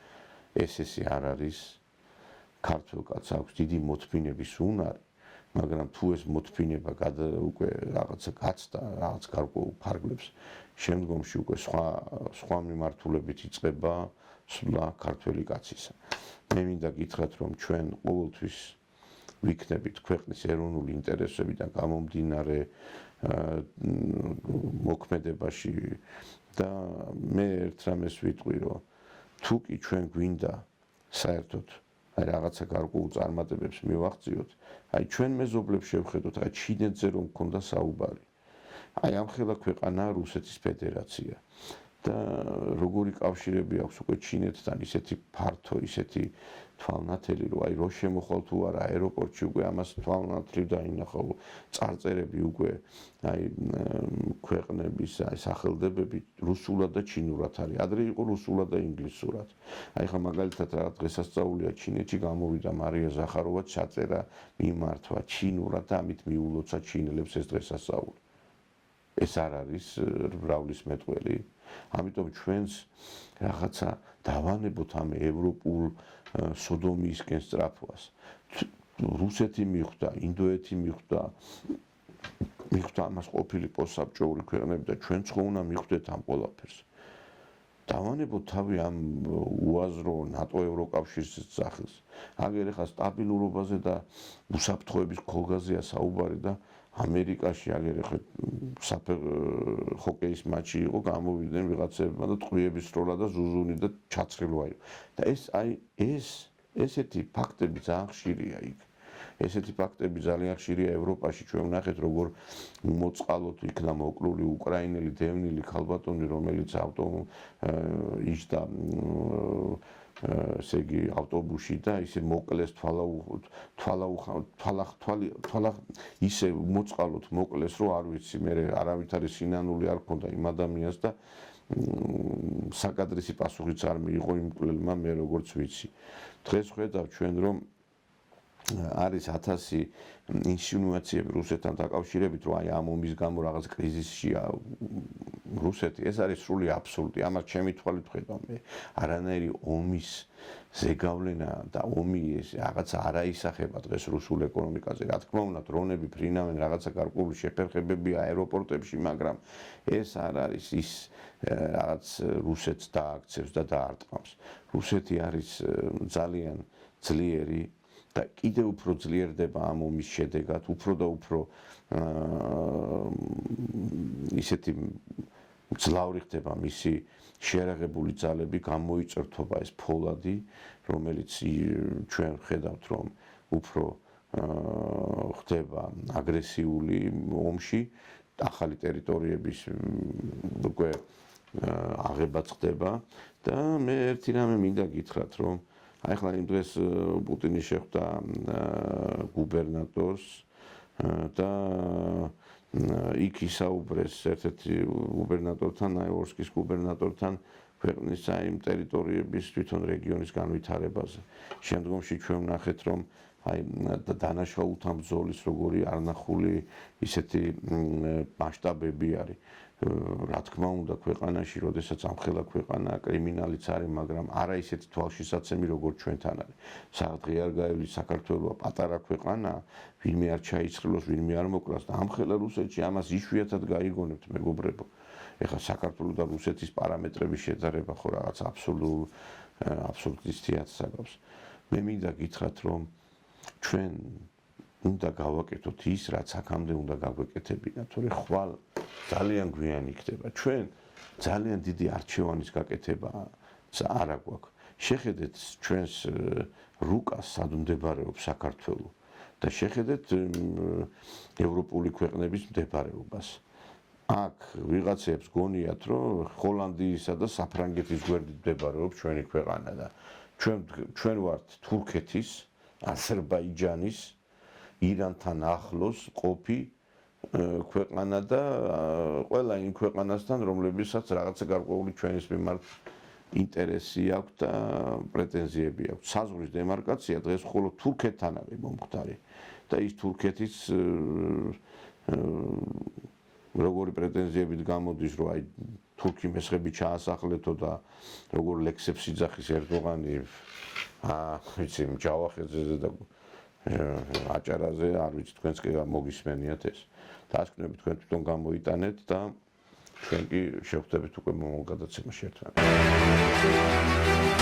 ესე არ არის. ქართველ კაცს აქვს დიდი მოთმინების უნარი, მაგრამ თუ ეს მოთმინება უკვე რაღაცა გაცდა, რაღაც გარკვეულ ფარგლებს, შემდგომში უკვე სხვა მიმართულებით იწყება სვლა ქართველი კაცისა. მე მინდა გითხრათ, რომ ჩვენ ყოველთვის ვიქნებით ქვეყნის ეროვნული ინტერესებიდან გამომდინარე მოქმედებაში და მე ერთ რამეს ვიტყვი, რომ თუ კი ჩვენ გვინდა საერთოდ აი რაღაცა გარკვეულ წარმატებებს მივაღწიოთ, აი ჩვენ მეზობლებს შევხედოთ, აი ჩინეთზე რომ მქონდა საუბარი. აი ამ ხელა ქვეყანაა რუსეთის ფედერაცია და როგორი კავშირები აქვს უკვე ჩინეთთან, ისეთი ფართო, ისეთი თვალნათელი, რომ აი რო შემოხვალ თუ არა აეროპორტში უკვე ამას თვალნათლივ დაინახავ, წარწერები უკვე აი ქვეყნების აი სახელდებები რუსულად და ჩინურად არის. ადრე იყო რუსულად და ინგლისურად. აი ხა მაგალითად რა დღესასწაულია ჩინეთში გამოვიდა მარია ზახაროვა ჩაწერა მიმართვა ჩინურად და ამით მიულოცა ჩინელებს ეს დღესასწაული. ეს არ არის რავლის მეტყველი. ამიტომ ჩვენს რაღაცა დავანებოთ ამ ევროპულ სოდომიისკენ სწრაფვას. რუსეთი მიხვდა, ინდოეთი მიხვდა ამას ყოფილი პოსტსაბჭოური ქვეყნები და ჩვენც ხო უნდა მიხვდეთ ამ ყველაფერს. დავანებოთ თავი ამ უაზრო ნატო ევროკავშირის სახეს. აგერ ახლა სტაბილურობაზე და უსაფრთხოების ქოლგაზეა საუბარი და ამერიკაში აგერ ახლა ჰოკეის მატჩი იყო, გამოვიდნენ ვიღაცებმა და ტყვიების სროლა და ზუზუნი და ჩაცხილვა იყო. და ესეთი ფაქტები ძალიან ხშირია იქ. ესეთი ფაქტები ძალიან ხშირია ევროპაში. ჩვენ ვნახეთ როგორ მოწყალოთ იქნა მოკლული უკრაინელი დევნილი ქალბატონი, რომელიც იჯდა ესე იგი ავტობუსში და ისე მოკლეს თვალა ისე მოწყალოთ მოკლეს, რომ არ ვიცი, მე არავითარი სინანული არ ქონდა იმ ადამიანს და საკადრისი პასუხიც არ მიიღო იმ მკვლელმა, მე როგორც ვიცი. დღეს ხედავ ჩვენ რომ არის 1000 ინსინუაციები რუსეთთან დაკავშირებით, რომ აი ამ ომის გამო რაღაც კრიზისშია რუსეთი. ეს არის სრული აბსურდი. ამას ჩემი თვალით ხედავ მე. არანაირი ომის ზეგავლენა და ომი ეს რაღაცა არ აისახება დღეს რუსულ ეკონომიკაზე. რა თქმა უნდა, დრონები ფრინავენ, რაღაცა გარკვეული შეფერხებები აეროპორტებში, მაგრამ ეს არ არის ის რაღაც რუსეთს დააქცევს და დაარტყამს. რუსეთი არის ძალიან ძლიერი და კიდევ უფრო ძლიერდება ამ ომის შედეგად, უფრო და უფრო ისეთი ძლავრი ხდება მისი შეერაღებული ძალები, გამოიწერთობა ეს ფოლადი, რომელიც ჩვენ ხედავთ, რომ უფრო ხდება აგრესიული ომში, ახალი ტერიტორიების უკვე აღებაც ხდება და მე ერთი რამე მინდა გითხრათ, რომ აი ხლა იმ დღეს პუტინი შეხვდა გუბერნატორს და იქ ისაუბრეს ერთ-ერთი გუბერნატორთან, აიოვსკის გუბერნატორთან ქვეყნის აი იმ ტერიტორიების თვითონ რეგიონის განვითარებაზე. შემდგომში ჩვენ ვნახეთ, რომ აი დანაშაულთან ბრძოლის როგორი არნახული ისეთი მასშტაბები არის. რა თქმა უნდა, ქვეყანაში, როდესაც ამხელა ქვეყანა, კრიმინალიც არის, მაგრამ არა ისეთი თვალშისაცემი, როგორც ჩვენთან არის. საერთოდ არ გაივლის საქართველოს პატარა ქვეყანა, ვინმე არ ჩაიცხრილოს, ვინმე არ მოკრას და ამხელა რუსეთში ამას იშვიათად გაიგონებთ, მეგობრებო. ეხლა საქართველოს და რუსეთის პარამეტრების შედარება ხო რაღაც აბსურდისტიათ საგავს. მე მინდა გითხრათ, რომ ჩვენ უნდა გავაკეთოთ ის, რაც აქამდე უნდა გაგვეკეთებინა, თორე ხვალ ძალიან გვიანი იქნება. ჩვენ ძალიან დიდი არჩევანის გაკეთება არა გვაქვს. შეხედეთ ჩვენს რუკას, სად მდებარეობს საქართველო და შეხედეთ ევროპული ქვეყნების მდებარეობას. აქ ვიღაცებს გონიათ, რომ ჰოლანდიისა და საფრანგეთის გვერდით მდებარეობს ჩვენი ქვეყანა და ჩვენ ვართ თურქეთის, აზერბაიჯანის, ირანთან ახლოს ყოფი ქვეყანა და ყველა იმ ქვეყანასთან, რომლებსაც რაღაცა გარკვეული ჩვენის მიმართ ინტერესი აქვს და პრეტენზიები აქვს. საზღვრის დემარკაცია დღეს მხოლოდ თურქეთთან არის მომხდარი და ის თურქეთის როგორი პრეტენზიებით გამოდის, რომ აი თურქი მესხები ჩაასახლეთო და როგორ ლექსებს იძახის ერდოღანი ვიცი ჯავახეთზე და აჭარაზე, არ ვიცი თქვენს კი მოგისმენიათ ეს. დასკვნები თქვენ თვითონ გამოიტანეთ და ჩვენ კი შევხვდებით უკვე მომავალ გადაცემაში ერთმანეთს.